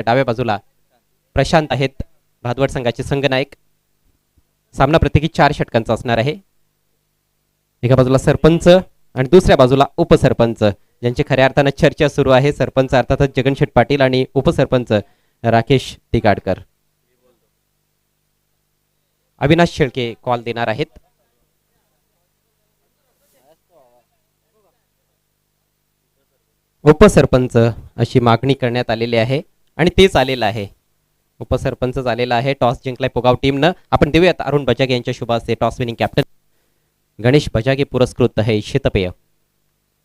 डाव्या बाजूला प्रशांत आहेत भादवड संघाचे संघनायक. सामना प्रत्येकी 4 षटकांचा असणार आहे. एका बाजूला सरपंच आणि दुसऱ्या बाजूला उपसरपंच ज्यांची खऱ्या अर्थानं चर्चा सुरू आहे. सरपंच अर्थातच जगनशेठ पाटील आणि उपसरपंच राकेश तिगाडकर. अविनाश शेळके कॉल देणार आहेत. उपसरपंच अशी मागणी करण्यात आलेली आहे आणि तेच आलेलं आहे. उपसरपंच झालेला आहे. टॉस जिंकलाय पोगाव टीमनं. आपण देऊयात अरुण बजागे यांच्या शुभ हस्ते toss winning captain Ganesh Bajage पुरस्कृत आहे शीतपेय.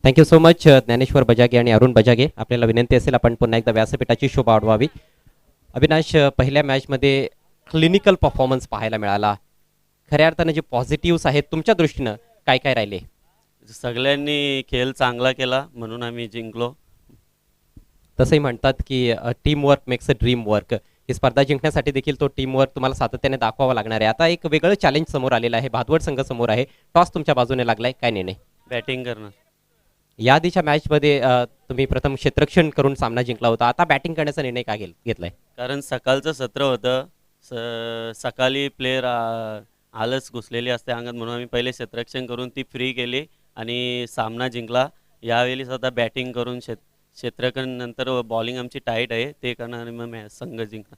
Thank you so much Dnyaneshwar Bajage आणि अरुण बजागे. आपल्याला विनंती असेल आपण पुन्हा एकदा व्यासपीठाची शोभा वाढवावी. अविनाश, पहिल्या मॅचमध्ये क्लिनिकल परफॉर्मन्स पाहायला मिळाला. खऱ्या अर्थानं जे पॉझिटिव्ह आहेत तुमच्या दृष्टीनं काय काय राहिले? सगळ्यांनी खेळ चांगला केला म्हणून आम्ही जिंकलो. तसंही म्हणतात की team work makes a dream work. ही स्पर्धा जिंकण्यासाठी देखील तो टीम वर्क तुम्हाला सातत्याने दाखवावा लागणार आहे. आता एक वेगळं चॅलेंज समोर आलेलं आहे. भादवड संघ समोर आहे. टॉस तुमच्या बाजूने लागलाय, काय निर्णय? बॅटिंग करणार. या आधीच्या मॅचमध्ये तुम्ही प्रथम क्षेत्ररक्षण करून सामना जिंकला होता. आता बॅटिंग करण्याचा निर्णय का घेतलाय? कारण सकाळचं सत्र होतं. सकाळी प्लेयर आलस घुसलेली असते अंगात म्हणून आम्ही पहिले क्षेत्ररक्षण करून ती फ्री केली आणि सामना जिंकला. यावेळी सुद्धा बॅटिंग करून क्षेत्ररक्षण नंतर बॉलिंग आमची टाईट आहे ते करणार आणि मग संघ जिंकणार.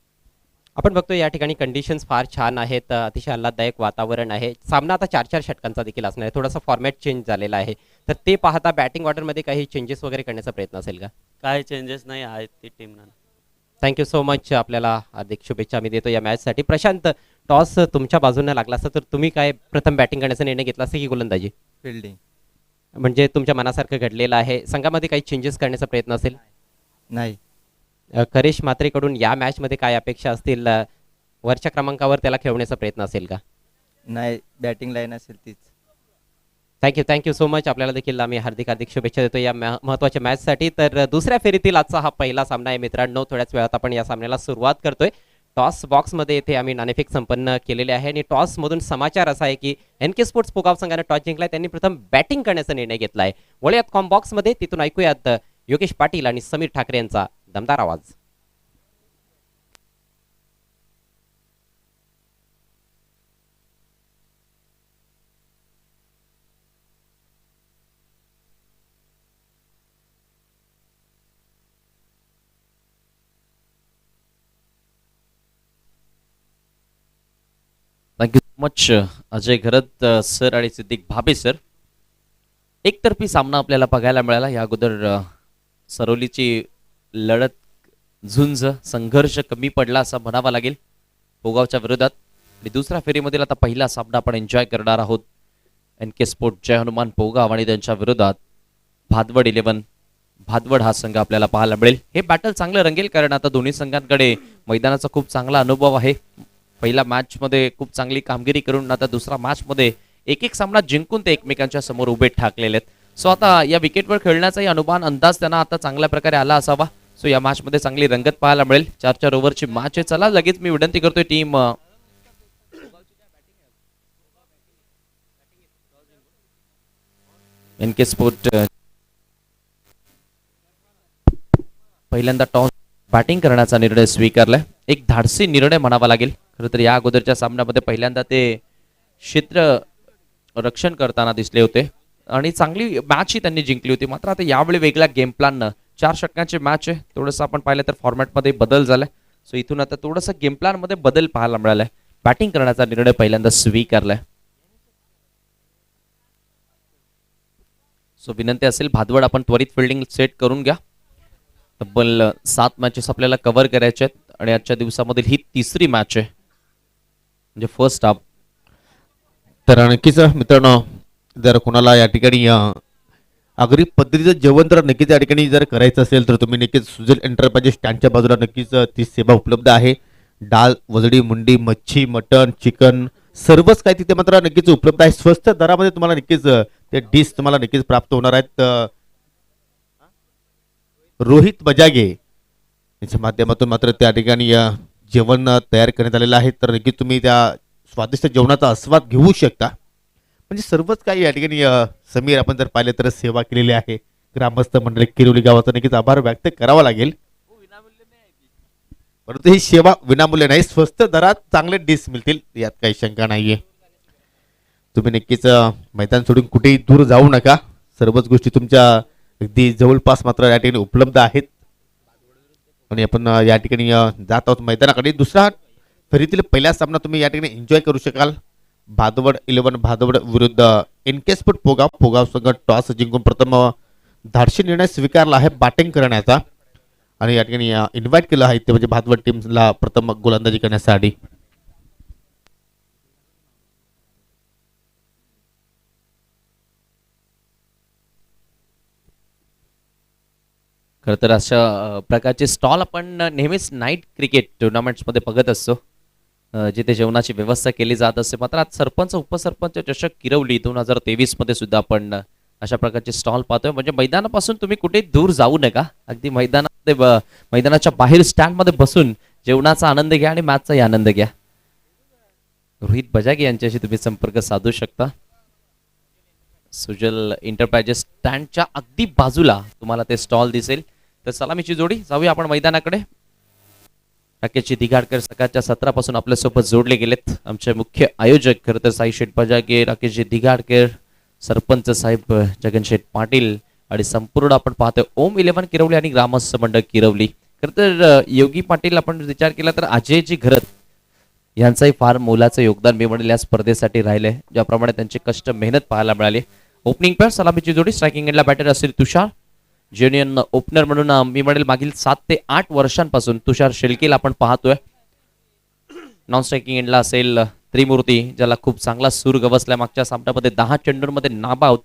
आपण बघतो या ठिकाणी कंडिशन्स फार छान आहेत. अतिशय आल्हाददायक वातावरण आहे. सामना आता 4-4 षटकांचा देखील असणार आहे. थोडासा फॉर्मॅट चेंज झालेला आहे. तर ते पाहता बॅटिंग ऑर्डरमध्ये काही चेंजेस वगैरे करण्याचा प्रयत्न असेल का? काय चेंजेस नाही आहेत ती टीमना. Thank you so much. आपल्याला हार्दिक शुभेच्छा मी देतो या मॅचसाठी. प्रशांत, टॉस तुमच्या बाजूने लागला असता तर तुम्ही काय प्रथम बॅटिंग करण्याचा निर्णय घेतला असता की गोलंदाजी? फिल्डिंग. म्हणजे तुमच्या मनासारखं घडलेलं आहे. संघामध्ये काही चेंजेस करण्याचा प्रयत्न असेल? नाही. करेश म्हात्रेकडून या मॅचमध्ये काय अपेक्षा असतील? वरच्या क्रमांकावर त्याला खेळवण्याचा प्रयत्न असेल का? नाही, बॅटिंग लाईन असेल तीच. Thank you so much. आपल्याला देखील आम्ही हार्दिक शुभेच्छा देतो या महत्त्वाच्या मॅचसाठी. तर दुसऱ्या फेरीतील आजचा हा पहिला सामना आहे मित्रांनो. थोड्याच वेळात आपण या सामन्याला सुरुवात करतोय. टॉस बॉक्समध्ये येथे आम्ही नाणेफेक संपन्न केलेले आहे आणि टॉसमधून समाचार असा आहे की NK स्पोर्ट्स पोगाव संघाने टॉस जिंकलाय. त्यांनी प्रथम बॅटिंग करण्याचा निर्णय घेतलाय. वळूयात कॉम बॉक्समध्ये, तिथून ऐकूयात योगेश पाटील आणि समीर ठाकरे यांचा दमदार आवाज. थँक्यू सो मच अजय घरत सर आणि सिद्दीक भाबे सर. एकतर्फी सामना आपल्याला बघायला मिळाला. या अगोदर सरोलीची लढत, झुंज, संघर्ष कमी पडला असं म्हणावा लागेल पोगावच्या विरोधात. आणि दुसऱ्या फेरीमधील आता पहिला सामना आपण एन्जॉय करणार आहोत. NK स्पोर्ट जय हनुमान पोगाव आणि त्यांच्या विरोधात भादवड 11 भादवड हा संघ आपल्याला पाहायला मिळेल. हे बॅटल चांगलं रंगेल कारण आता दोन्ही संघांकडे मैदानाचा खूप चांगला अनुभव आहे. पहिल्या मॅचमध्ये खूप चांगली कामगिरी करून आता दुसरा मॅचमध्ये एक एक सामना जिंकून ते एकमेकांच्या समोर उभे ठाकलेले आहेत. सो आता या विकेटवर खेळण्याचाही अनुमान अंदाज त्यांना आता चांगल्या प्रकारे आला असावा. सो या मॅचमध्ये चांगली रंगत पाहायला मिळेल. 4-4 ओव्हरची मॅच आहे. चला लगेच मी विनंती करतोय टीम NK स्पोर्ट पहिल्यांदा टॉस बॅटिंग करण्याचा निर्णय स्वीकारलाय. एक धाडसी निर्णय म्हणावा लागेल. खरं तर या अगोदरच्या सामन्यामध्ये पहिल्यांदा ते क्षेत्र रक्षण करताना दिसले होते आणि चांगली मॅच ही त्यांनी जिंकली होती. मात्र आता यावेळी वेगळ्या गेम प्लॅननं 4 षटकांची मॅच आहे. थोडंसं आपण पाहिलं तर फॉर्मॅटमध्ये बदल झालाय. सो इथून आता थोडंसं गेम प्लॅनमध्ये बदल पाहायला मिळालाय. बॅटिंग करण्याचा निर्णय पहिल्यांदा स्वीकारलाय. सो विनंती असेल भादवड आपण त्वरित फिल्डिंग सेट करून घ्या. तब्बल 7 मॅचेस आपल्याला कव्हर करायचे आहेत आणि आजच्या दिवसामधील ही तिसरी मॅच आहे म्हणजे फर्स्ट हाफ. तर नक्कीच मित्रांनो, जर कोणाला या ठिकाणी आगरी पद्धतीचं जेवण तर नक्कीच या ठिकाणी जर करायचं असेल तर तुम्ही नक्कीच सुजल एंटरप्राइजेस स्टँडच्या बाजूला नक्कीच ती सेवा उपलब्ध आहे. डाळ, वजडी, मुंडी, मच्छी, मटण, चिकन सर्वच काही तिथे मात्र नक्कीच उपलब्ध आहे. स्वस्त दरामध्ये तुम्हाला नक्कीच ते डिश तुम्हाला नक्कीच प्राप्त होणार आहेत. रोहित बजागे याच्या माध्यमातून मात्र त्या ठिकाणी जेवण तयार करण्यात आलेलं आहे. तर नक्कीच तुम्ही त्या स्वादिष्ट जेवणाचा आस्वाद घेऊ शकता. म्हणजे सर्वच काही या ठिकाणी समीर आपण जर पाहिलं तर सेवा केलेली आहे. ग्रामस्थ मंडळी किरोली गावाचा नक्कीच आभार व्यक्त करावा लागेल. परंतु ही सेवा विनामूल्य नाही, स्वस्त दरात चांगले डिश मिळतील यात काही शंका नाहीये. तुम्ही नक्कीच मैदान सोडून कुठेही दूर जाऊ नका. सर्वच गोष्टी तुमच्या अगदी जवळपास मात्र या ठिकाणी उपलब्ध आहेत. आणि आपण या ठिकाणी जात आहोत मैदानाकडे. दुसरा फेरीतील पहिला सामना तुम्ही या ठिकाणी एन्जॉय करू शकाल. भादवड 11 भादवड विरुद्ध NK स्पोर्ट पोगाव. पोगाव संघ टॉस जिंकून प्रथम धाडशी निर्णय स्वीकारला आहे बॅटिंग करण्याचा आणि या ठिकाणी इन्व्हाइट केलं आहे ते म्हणजे भादवड टीमला प्रथम गोलंदाजी करण्यासाठी. खरं तर अशा प्रकारचे स्टॉल आपण नेहमीच नाईट क्रिकेट टुर्नामेंट्समध्ये बघत असतो, जिथे जेवणाची व्यवस्था केली जात असते. मात्र आज सरपंच उपसरपंच चषक किरवली 2023 मध्ये सुद्धा आपण अशा प्रकारचे स्टॉल पाहतोय. म्हणजे मैदानापासून तुम्ही कुठे दूर जाऊ नका, अगदी मैदानामध्ये मैदानाच्या बाहेर स्टँडमध्ये बसून जेवणाचा आनंद घ्या आणि मॅचचाही आनंद घ्या. रोहित बजागे यांच्याशी तुम्ही संपर्क साधू शकता. सुजल एंटरप्राइजेस स्टँडच्या अगदी बाजूला तुम्हाला ते स्टॉल दिसेल. तर सलामीची जोडी जाऊया आपण मैदानाकडे. राकेशजी दिघाडकर सकाळच्या 17 पासून आपल्यासोबत जोडले गेलेत. आमचे मुख्य आयोजक खरं तर साई शेठ बजागे, राकेशजी दिघाडकर, सरपंच साहेब जगनशेठ पाटील आणि संपूर्ण आपण पाहतोय ओम 11 किरवली आणि ग्रामस्थ मंडळ किरवली. खरं तर योगी पाटील आपण विचार केला तर अजयजी घरत यांचंही फार मोलाचं योगदान मी म्हणेल या स्पर्धेसाठी राहिले. ज्याप्रमाणे त्यांचे कष्ट मेहनत पाहायला मिळाली. ओपनिंग पेअर सलामीची जोडी. स्ट्रायकिंग एंडला बॅटर असेल तुषार. ज्युनियन ओपनर म्हणून मी म्हणेल मागील 7 ते 8 वर्षांपासून तुषार शेळकेला आपण पाहतोय. नॉन स्ट्रायकिंग एंडला असेल त्रिमूर्ती, ज्याला खूप चांगला सूर गवसला. मागच्या सामन्यामध्ये 10 चेंडूंमध्ये नाबाद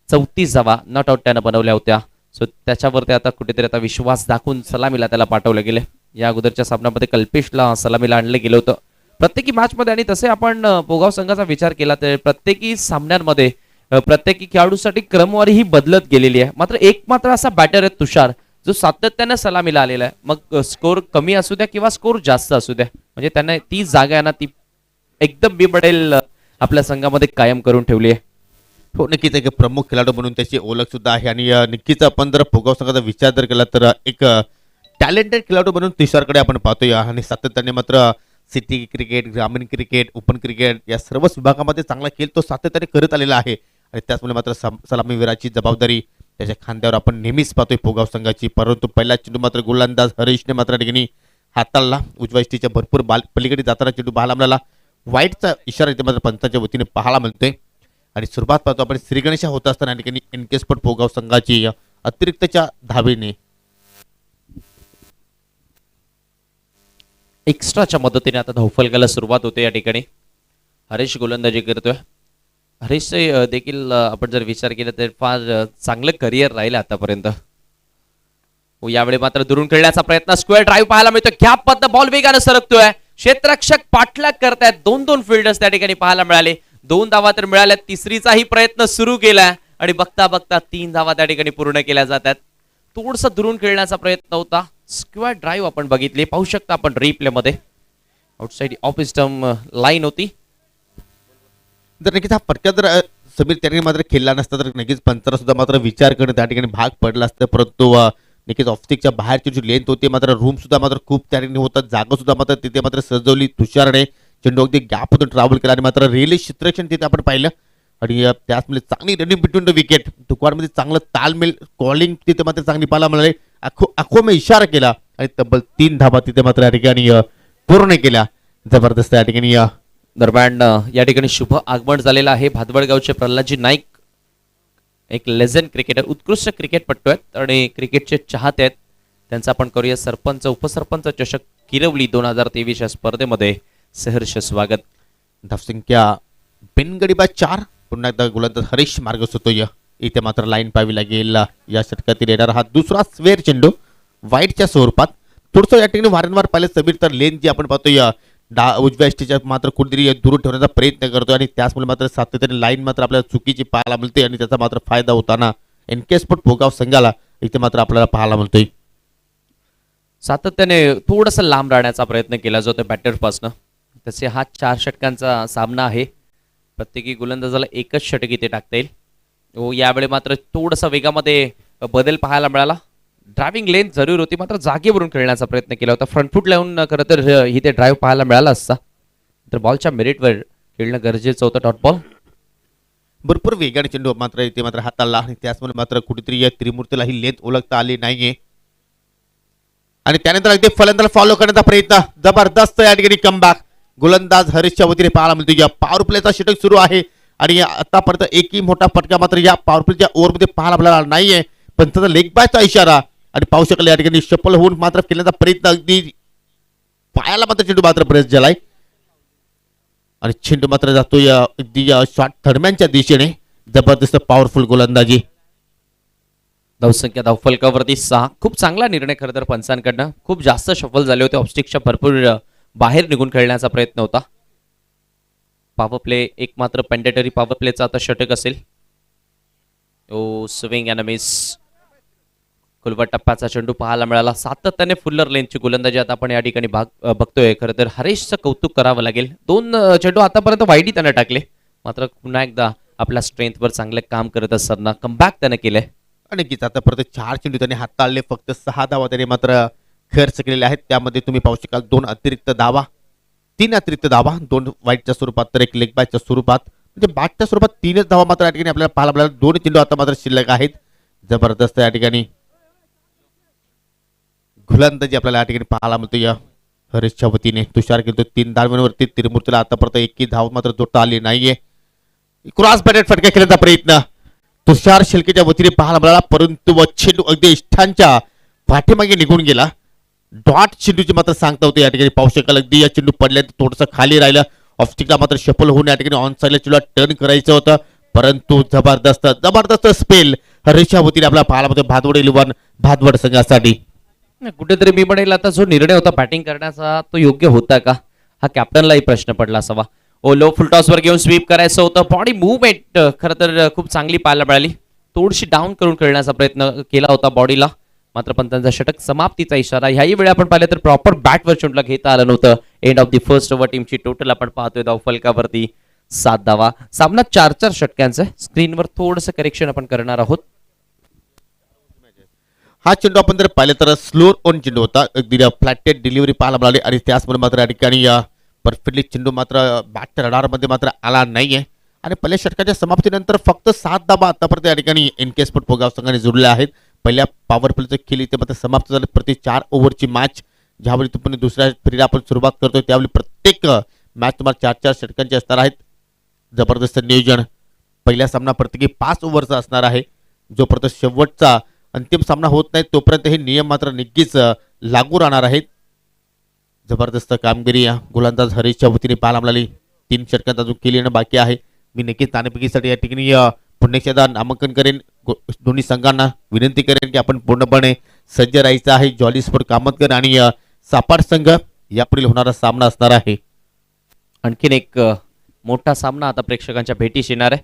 34 धावा नॉट आउट त्यानं बनवल्या होत्या. सो त्याच्यावरती आता कुठेतरी आता विश्वास दाखवून सलामीला त्याला पाठवलं गेले. या अगोदरच्या सामन्यामध्ये कल्पेशला सलामीला आणलं गेलं होतं प्रत्येकी मॅचमध्ये. आणि तसे आपण पोगाव संघाचा विचार केला तर प्रत्येकी सामन्यांमध्ये प्रत्येकी खेळाडूसाठी क्रमवारी ही बदलत गेलेली आहे. मात्र असा बॅटर आहे तुषार जो सातत्याने सलामीला आलेला आहे. मग स्कोर कमी असू द्या किंवा स्कोर जास्त असू द्या, म्हणजे त्यांना ती जागा आहे ना ती एकदम बिबडेल आपल्या संघामध्ये कायम करून ठेवली आहे. हो, नक्कीच एक प्रमुख खेळाडू म्हणून त्याची ओळख सुद्धा आहे. आणि नक्कीच आपण जर पोगाव संघाचा विचार जर केला तर एक टॅलेंटेड खेळाडू म्हणून तुषारकडे आपण पाहतोय. आणि सातत्याने मात्र सिटी क्रिकेट, ग्रामीण क्रिकेट, ओपन क्रिकेट या सर्वच विभागामध्ये चांगला खेळ तो सातत्याने करत आलेला आहे. आणि त्याचमुळे मात्र सलामीवीराची जबाबदारी त्याच्या खांद्यावर आपण नेहमीच पाहतोय पोगाव संघाची. परंतु पहिला चेंडू मात्र गोलंदाज हरीशने मात्र ठिकाणी हाताळला. उजव्या इष्टीच्या भरपूर पलीकडे जाताना चेंडू पाहायला मिळाला. वाईटचा इशारा इथे मात्र पंचाच्या वतीने पाहायला मिळतोय. आणि सुरुवात पाहतो आपण श्रीगणेशा होत असताना ठिकाणी NK स्पोर्ट पोगाव संघाची अतिरिक्तच्या धावेने एक्स्ट्राच्या मदतीने आता धावफलकाला सुरुवात होते. या ठिकाणी हरीश गोलंदाजी करतोय. हरीश देखील आपण जर विचार केला तर फार चांगलं करिअर राहिलं आतापर्यंत. यावेळी मात्र दुरून खेळण्याचा प्रयत्न, स्क्वेअर ड्राईव्ह पाहायला मिळतो. क्या पद्धत बॉल वेगाने सरकतोय. क्षेत्ररक्षक पाठलाग करतायत. 2-2 फिल्डर्स त्या ठिकाणी पाहायला मिळाले. 2 धावा तर मिळाल्या. तिसरीचाही प्रयत्न सुरू केलाय आणि बघता बघता 3 धावा त्या ठिकाणी पूर्ण केल्या जातात. थोडस दुरून खेळण्याचा प्रयत्न होता. स्क्वेअर ड्राईव्ह आपण बघितली, पाहू शकता आपण रिप्ले मध्ये. आउटसाइड ऑफ स्टंप लाईन होती. जर नक्कीच हा फटका जर समीर त्याने मात्र खेळला नसता तर नक्कीच पंचाला सुद्धा मात्र विचार करणं त्या ठिकाणी भाग पडला असतं. परंतु नक्कीच ऑफस्टिकच्या बाहेरची जी लेंथ होती मात्र रूम सुद्धा मात्र खूप त्या ठिकाणी होतात. जागा सुद्धा मात्र तिथे मात्र सजवली तुषारने. चेंडू अगदी गॅपमधून ट्रॅव्हल केला आणि मात्र रिअली क्षेत्ररक्षण तिथे आपण पाहिलं. आणि त्याचमुळे चांगली रनिंग बिटवीन द विकेट, तुकवाडमध्ये चांगलं तालमेल, कॉलिंग तिथे मात्र चांगली पाहायला मिळाली. आखो इशारा केला आणि तब्बल 3 धाबा तिथे मात्र या ठिकाणी पूर्ण केल्या. जबरदस्त या ठिकाणी. दरम्यान या ठिकाणी शुभ आगमन झालेलं आहे. भादवडगावचे प्रल्हादजी नाईक एक लेजंड क्रिकेटर, उत्कृष्ट क्रिकेटपटू आहेत आणि क्रिकेटचे चाहते आहेत. त्यांचा आपण करूया सरपंच उपसरपंच चषक किरवली 2023 या स्पर्धेमध्ये सहर्ष स्वागत. धावसंख्या बिनगडीबा 4. पुन्हा एकदा गोलंदाज हरीश मार्ग सुटतोय. इथे मात्र लाईन पाहावी लागेल. या षटकातील येणारा हा दुसरा स्क्वेअर चेंडू वाईटच्या स्वरूपात. थोडंसं या ठिकाणी वारंवार पाहिलं समीर तर लेन जी आपण पाहतोय उजव्या इष्टीच्या मात्र कुठेतरी दूर ठेवण्याचा प्रयत्न करतोय. आणि त्याचमुळे मात्र सातत्याने लाईन मात्र आपल्याला चुकीची पाहायला मिळते आणि त्याचा मात्र फायदा होताना NK स्पोर्ट पोगाव संघाला इथे मात्र आपल्याला पाहायला मिळतोय. सातत्याने थोडंसं लांब राहण्याचा प्रयत्न केला जातो बॅटरपासून. तसे हा 4 षटकांचा सामना आहे. प्रत्येकी गोलंदाजाला एकच षटक इथे टाकता येईल. यावेळी मात्र थोडंसं वेगामध्ये बदल पाहायला मिळाला. ड्रायव्हिंग लेन जरूर होती, मात्र जागेवरून खेळण्याचा प्रयत्न केला होता. फ्रंट फूट लावून खरं तर इथे ड्राईव्ह पाहायला मिळाला असता, तर बॉलच्या मेरिटवर खेळणं गरजेचं होतं. Dot ball. भरपूर वेगाने चेंडू मात्र इथे मात्र हाताळला आणि त्याचमुळे मात्र कुठेतरी या त्रिमूर्तीला ही लेंथ ओळखता आली नाहीये आणि त्यानंतर अगदी फलंदाज फॉलो करण्याचा प्रयत्न. जबरदस्त या ठिकाणी कमबॅक गोलंदाज हरीशच्या वतीने पाहायला मिळतो. या पॉवर प्लेचा षटक सुरू आहे आणि आतापर्यंत एकही मोठा फटका मात्र या पॉवर प्लेच्या ओव्हरमध्ये पाहायला मिळाला नाहीये, पण त्याचा लेग बायचा इशारा आणि पाहू शकाल या ठिकाणी सफल होऊन मात्र केल्याचा प्रयत्न. अगदी पायाला मात्र चेंडू मात्र प्रेस झालाय आणि चेंडू मात्र जातो या अगदी शॉट थर्मॅनच्या दिशेने. जबरदस्त पॉवरफुल गोलंदाजी. धावसंख्या धावफलकावरती 6. खूप चांगला निर्णय खरं तर पंचांकडनं. खूप जास्त शफल झाले होते, ऑब्स्टिकच्या भरपूर बाहेर निघून खेळण्याचा प्रयत्न होता. पॉवर प्ले एक मात्र पेंडेटरी पॉवर प्लेचा आता षटक असेल. ओ स्विंग अँड मिस. खुलवट टप्प्याचा चेंडू पाहायला मिळाला. सातत्याने फुल्लर लेनची गोलंदाजी आता आपण या ठिकाणी बघतोय. खरं तर हरेशचं कौतुक करावं लागेल. 2 चेंडू आतापर्यंत वाईडी त्यानं टाकले, मात्र पुन्हा एकदा आपल्या स्ट्रेंथवर चांगले काम करत असताना कमबॅक त्यानं केलंय. आणि गीत आतापर्यंत 4 चेंडू त्याने हाताळले, फक्त 6 धावा त्याने मात्र खर्च केलेले आहेत. त्यामध्ये तुम्ही पाहू शकाल 2 अतिरिक्त धावा, 3 अतिरिक्त धावा, 2 वाईटच्या स्वरूपात तर 1 लेग बायच्या स्वरूपात, म्हणजे बॅटच्या स्वरूपात 3च धावा मात्र या ठिकाणी आपल्याला पाहायला मिळाल्या. 2 चेंडू आता मात्र शिल्लक आहेत. जबरदस्त या ठिकाणी गोलंदाजी आपल्याला या ठिकाणी पाहायला मिळतो या हरीशच्या वतीने. तुषार खेळतो 3 धावांवरती. त्रिमूर्तीला आतापर्यंत एकही धाव मात्र जोडता आली नाहीये. क्रॉस बॅटेड फटका खेळण्याचा प्रयत्न तुषार शिल्केच्या वतीने पाहायला मिळाला, परंतु चेंडू अगदी इष्टांच्या पाठीमागे निघून गेला. डॉट चेंडूची मात्र सांगता होते या ठिकाणी. पाहू शकाल अगदी या चेंडू पडल्यानंतर थोडंसं खाली राहिलं. ऑफस्टिकला मात्र सफल होऊन या ठिकाणी ऑन साईडला चेंडूला टर्न करायचं होतं, परंतु जबरदस्त स्पेल हरीशच्या वतीने आपल्याला पाहायला मिळतो भादवड इलेव्हन भादवड संघासाठी. कुठेतरी मी म्हणेल आता जो निर्णय होता बॅटिंग करण्याचा तो योग्य होता का, हा कॅप्टनलाही प्रश्न पडला असावा. ओ लो फुल टॉसवर घेऊन स्वीप करायचं होतं. बॉडी मुवमेंट खरं तर खूप चांगली पाहायला मिळाली. थोडीशी डाऊन करून खेळण्याचा प्रयत्न केला होता बॉडीला, मात्र पण त्यांचा षटक समाप्तीचा इशारा. ह्याही वेळी आपण पाहिलं तर प्रॉपर बॅटवर चेंडूला घेता आलं नव्हतं. End of the first over टीमची टोटल आपण पाहतोय धावफलकावरती 7 धावा. सामना 4 षटक्यांचा. स्क्रीनवर थोडंसं करेक्शन आपण करणार आहोत. हा चेंडू आपण जर पाहिलं तर स्लोअर ऑन चेंडू होता, अगदी फ्लॅटेड डिलिव्हरी पाहायला मिळाली आणि त्याचमुळे मात्र या ठिकाणी परफेक्टली चेंडू मात्र बॅटच्या रडारमध्ये मात्र आला नाहीये. आणि पहिल्या षटकाच्या समाप्तीनंतर फक्त 7 धावा आतापर्यंत या ठिकाणी एनके स्पोर्ट पोगाव संघाने जोडल्या आहेत. पहिल्या पॉवर प्लेचं खेळ इथे मात्र समाप्त झाले. प्रति 4 ओव्हरची मॅच. ज्यावेळी तुम्ही दुसऱ्या फेरीला आपण सुरुवात करतोय त्यावेळी प्रत्येक मॅच तुम्हाला 4 षटकांचे असणार आहेत. जबरदस्त नियोजन. पहिला सामना प्रत्येकी 5 ओव्हरचा असणार आहे. जोपर्यंत शेवटचा अंतिम सामना होत नाही तोपर्यंत हे नियम मात्र नक्कीच लागू राहणार आहेत. जबरदस्त कामगिरी या गोलंदाज हरीशच्या वतीने पाहायला मिळाली. 3 षटकांत अजून केली बाकी आहे. मी नक्कीच नाणेफेकीसाठी या ठिकाणी पुन्हा एकदा नामांकन करेन. दोन्ही संघांना विनंती करेन की आपण पूर्णपणे सज्ज राहायचं आहे. जॉली स्पोर्ट कामतकर आणि सापाड संघ यापुढील होणारा सामना असणार आहे. आणखीन एक मोठा सामना आता प्रेक्षकांच्या भेटीस येणार आहे.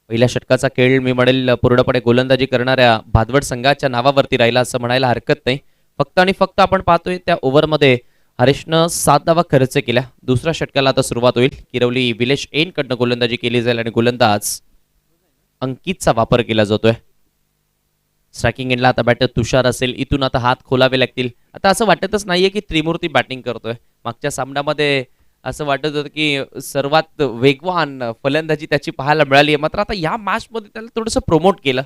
पहिल्या षटकाचा खेळ मी म्हणेल पूर्णपणे गोलंदाजी करणाऱ्या भादवड संघाच्या नावावरती राहिला असं म्हणायला हरकत नाही. फक्त आणि फक्त आपण पाहतोय त्या ओव्हरमध्ये हरीशनं 7 धावा खर्च केल्या. दुसऱ्या षटकाला आता सुरुवात होईल. किरवली विलेश एन कडनं गोलंदाजी केली जाईल आणि गोलंदाज अंकितचा वापर केला जातोय. स्ट्रायकिंग एंडला आता बॅटर तुषार असेल. इथून आता हात खोलावे लागतील. आता असं वाटतच नाहीये की त्रिमूर्ती बॅटिंग करतोय. मागच्या सामन्यामध्ये असं वाटत होतं की सर्वात वेगवान फलंदाजी त्याची पाहायला मिळाली आहे, मात्र आता या मॅचमध्ये त्याला थोडंसं प्रोमोट केलं.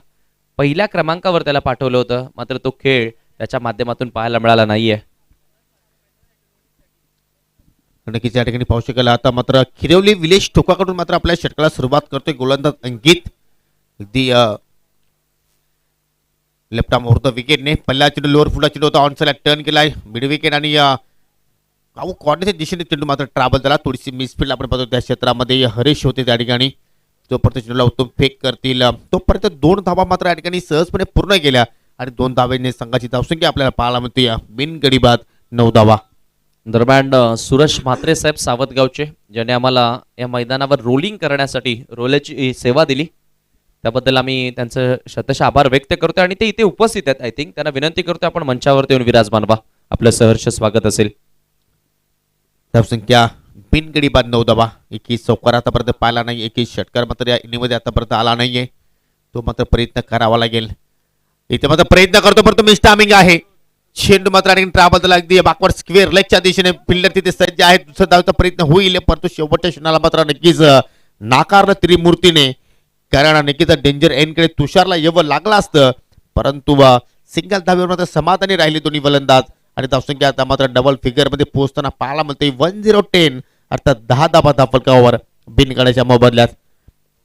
पहिल्या क्रमांकावर त्याला पाठवलं होतं, मात्र तो खेळ त्याच्या माध्यमातून पाहायला मिळाला नाहीये. नक्कीच या ठिकाणी पाहू शकाल आता मात्र खिरवली विलेश ठोकाकडून मात्र आपल्या षटकाला सुरुवात करतोय गोलंदाज अंकित. अगदी लेफ्ट आर्म ओव्हर द विकेटने पहिला चेंडू लोअर फुटला चेंडू होता. ऑन साईडला टर्न केलाय मिड विकेट आणि कॉर्नरच्या दिशेने चेंडू मात्र ट्रॅव्हल झाला. थोडीशी मिसफील्ड आपण पाहतो त्या क्षेत्रामध्ये हरीश होते त्या ठिकाणी. जोपर्यंत चेंडूला उत्तम फेक करतील तोपर्यंत 2 धावा मात्र या ठिकाणी सहजपणे पूर्ण केल्या आणि 2 धावेने संघाची धावसंख्या आपल्याला पाहायला मिळते बिनगडी बाद 9 धावा. दरम्यान सुरेश म्हात्रे साहेब सावतगावचे, ज्याने आम्हाला या मैदानावर रोलिंग करण्यासाठी रोलरची सेवा दिली, त्याबद्दल आम्ही त्यांचं शतशः आभार व्यक्त करतो आणि ते इथे उपस्थित आहेत. आय थिंक त्यांना विनंती करतो आपण मंचावरती येऊन विराजमान व्हा. आपलं सहर्ष स्वागत असेल. धावसंख्या बिनगडी बाद 9 धावा. 21 चौकार आतापर्यंत पाहिला नाही. 21 षटकार मात्र या इनिंगमध्ये आतापर्यंत आला नाहीये. तो मात्र प्रयत्न करावा लागेल. इथे मात्र प्रयत्न करतो परंतु मिस टायमिंग आहे. चेंडू मात्र आणि ट्रॅव्हल अगदी बॅकवर्ड स्क्वेअर लेगच्या दिशेने फिल्डर तिथे सज्ज आहे. दुसरा धावचा प्रयत्न होईल परंतु शेवटच्या क्षणाला मात्र नक्कीच नाकारलं त्रिमूर्तीने. कारण नक्कीच डेंजर एनकडे तुषारला यावं लागलं असतं परंतु सिंगल धावेवर मात्र समाधानी राहिले दोन्ही फलंदाज. आणि धावसंख्या आता मात्र डबल फिगर मध्ये पोहोचताना पाहायला मिळते 1010 अर्थात 10 धाबा धावफलकावर बिनगाड्याच्या मोबदल्यात.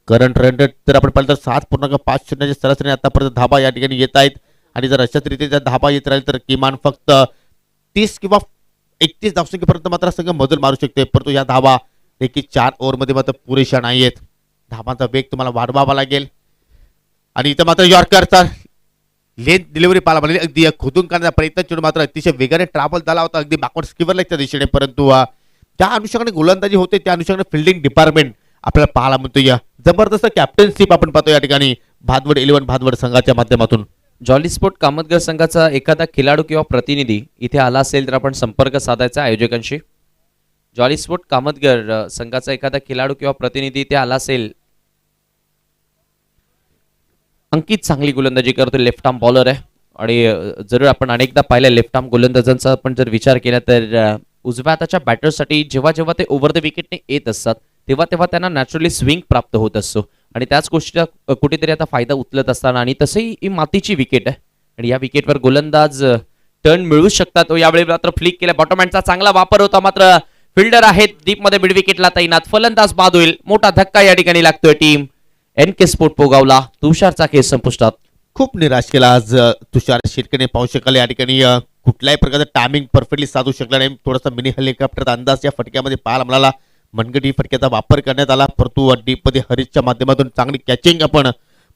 करंट रन रेट जर आपण पाहिलं तर 7.5 सरासरी आतापर्यंत धाबा या ठिकाणी येत आहेत. आणि जर अशाच रीतीच्या धाबा येत राहील तर किमान फक्त 30 किंवा 31 धावसंख्येपर्यंत मात्र संघ मजल मारू शकते. परंतु या धाबा देखील 4 ओव्हरमध्ये मात्र पुरेशा नाहीयेत. धाबांचा वेग तुम्हाला वाढवावा लागेल. आणि इथं मात्र यॉर्करचा लेंथ डिलिव्हरी पाहायला मिळाली. अगदी खोदून काढण्याचा प्रयत्न चेंडू मात्र अतिशय वेगाने ट्रॅव्हल झाला होता अगदी बॅकवर्ड स्किवर लेगच्या दिशेने. परंतु त्या अनुषंगाने गोलंदाजी होते त्या अनुषंगाने फिल्डिंग डिपार्टमेंट आपल्याला पाहायला मिळतो. या जबरदस्त कॅप्टनशिप आपण पाहतो या ठिकाणी भादवड 11 भादवड संघाच्या माध्यमातून. जॉली स्पोर्ट कामतगर संघाचा एखादा खेळाडू किंवा प्रतिनिधी इथे आला असेल तर आपण संपर्क साधायचा आयोजकांशी. जॉली स्पोर्ट कामतगर संघाचा एखादा खेळाडू किंवा प्रतिनिधी इथे आला असेल. अंकित चांगली गोलंदाजी करतो, लेफ्ट आर्म बॉलर आहे. आणि जर आपण अनेकदा पाहिलं लेफ्ट आर्म गोलंदाजांचा आपण जर विचार केला तर उजव्या हाताच्या बॅटर्ससाठी जेव्हा जेव्हा ते ओव्हर द विकेटने येत असतात तेव्हा तेव्हा त्यांना नॅचरली स्विंग प्राप्त होत असतो. आणि त्याच गोष्टीचा कुठेतरी आता फायदा उचलत असताना आणि तसंही ही मातीची विकेट आहे आणि या विकेटवर गोलंदाज टर्न मिळवू शकतात. यावेळी मात्र फ्लिक केला, बॉटम हँडचा चांगला वापर होता मात्र फिल्डर आहेत डीप मध्ये मिड विकेटला तैनात. फलंदाज बाद होईल, मोठा धक्का या ठिकाणी लागतोय टीम NK स्पोर्ट पोगावला. तुषारचा केस संपुष्टात. खूप निराश केला आज तुषार शेटकने. पाहू शकाल या ठिकाणी कुठल्याही प्रकारचं टायमिंग परफेक्टली साधू शकला नाही. थोडासा मिनी हेलिकॉप्टरचा अंदाज या फटक्यामध्ये पाहायला मिळाला. मनगटी फटक्याचा वापर करण्यात आला परंतु डीप मध्ये हरीशच्या माध्यमातून चांगली कॅचिंग आपण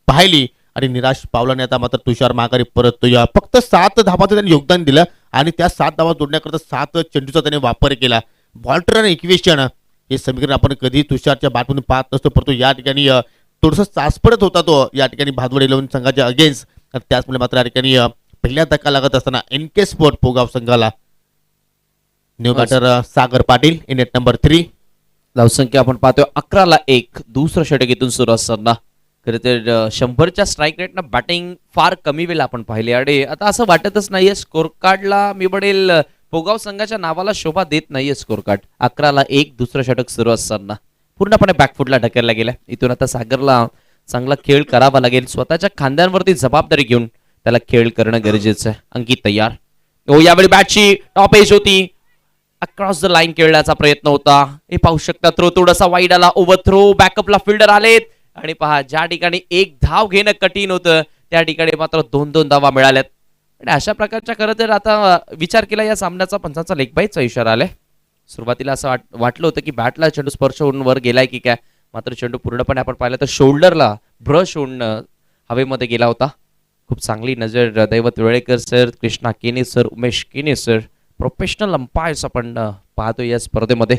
पाहिली आणि निराश पावलाने आता मात्र तुषार माघारी परततो. या फक्त 7 धावाचं त्यांनी योगदान दिलं आणि त्या 7 धावा जोडण्याकरता 7 चेंडूचा त्याने वापर केला. बॉल्टर इक्वेशन हे समीकरण आपण कधी तुषारच्या बॅटमधून पाहत नसतो परंतु या ठिकाणी थोडंसं चाचपडत होता तो या ठिकाणी भादवड 11 संघाच्या अगेन्स्ट. त्याचमुळे मात्र या ठिकाणी पहिल्या धक्का लागत असताना NK स्पोर्ट पोगाव संघाला. New batter Sagar Patil in at number 3. धावसंख्या आपण पाहतोय 11-1. दुसरं षटक इथून सुरू असताना खरं तर 100च्या स्ट्राईक रेटनं बॅटिंग फार कमी वेळा आपण पाहिले. आणि आता असं वाटतच नाहीये स्कोर कार्डला मी बडेल पोगाव संघाच्या नावाला शोभा देत नाहीये स्कोर कार्ड. 11-1 दुसरं षटक सुरू असताना पूर्णपणे बॅकफुटला ढकलला गेला. इथून आता सागरला चांगला खेळ करावा लागेल. स्वतःच्या खांद्यांवरती जबाबदारी घेऊन त्याला खेळ करणं गरजेचं आहे. अंकित तयार. यावेळी बॅटची टॉप एज होती, अक्रॉस द लाईन खेळण्याचा प्रयत्न होता. हे पाहू शकता थ्रो थोडासा वाईड आला, ओव्हर थ्रो, बॅकअपला फिल्डर आलेत आणि पहा ज्या ठिकाणी एक धाव घेणं कठीण होतं त्या ठिकाणी मात्र 2-2 धावा मिळाल्यात. आणि अशा प्रकारच्या खरं तर आता विचार केला या सामन्याचा पंचांचा लेग बाईचा इशारा आलाय. सुरुवातीला असं वाटलं होतं की बॅटला चेंडू स्पर्श होऊन वर गेलाय की काय मात्र चेंडू पूर्णपणे आपण पाहिलं तर शोल्डरला ब्रश होऊन हवेमध्ये गेला होता. खूप चांगली नजर दैवत वेळेकर सर, कृष्णा केने सर, उमेश केने सर, प्रोफेशनल अंपायर्स आपण पाहतो या स्पर्धेमध्ये.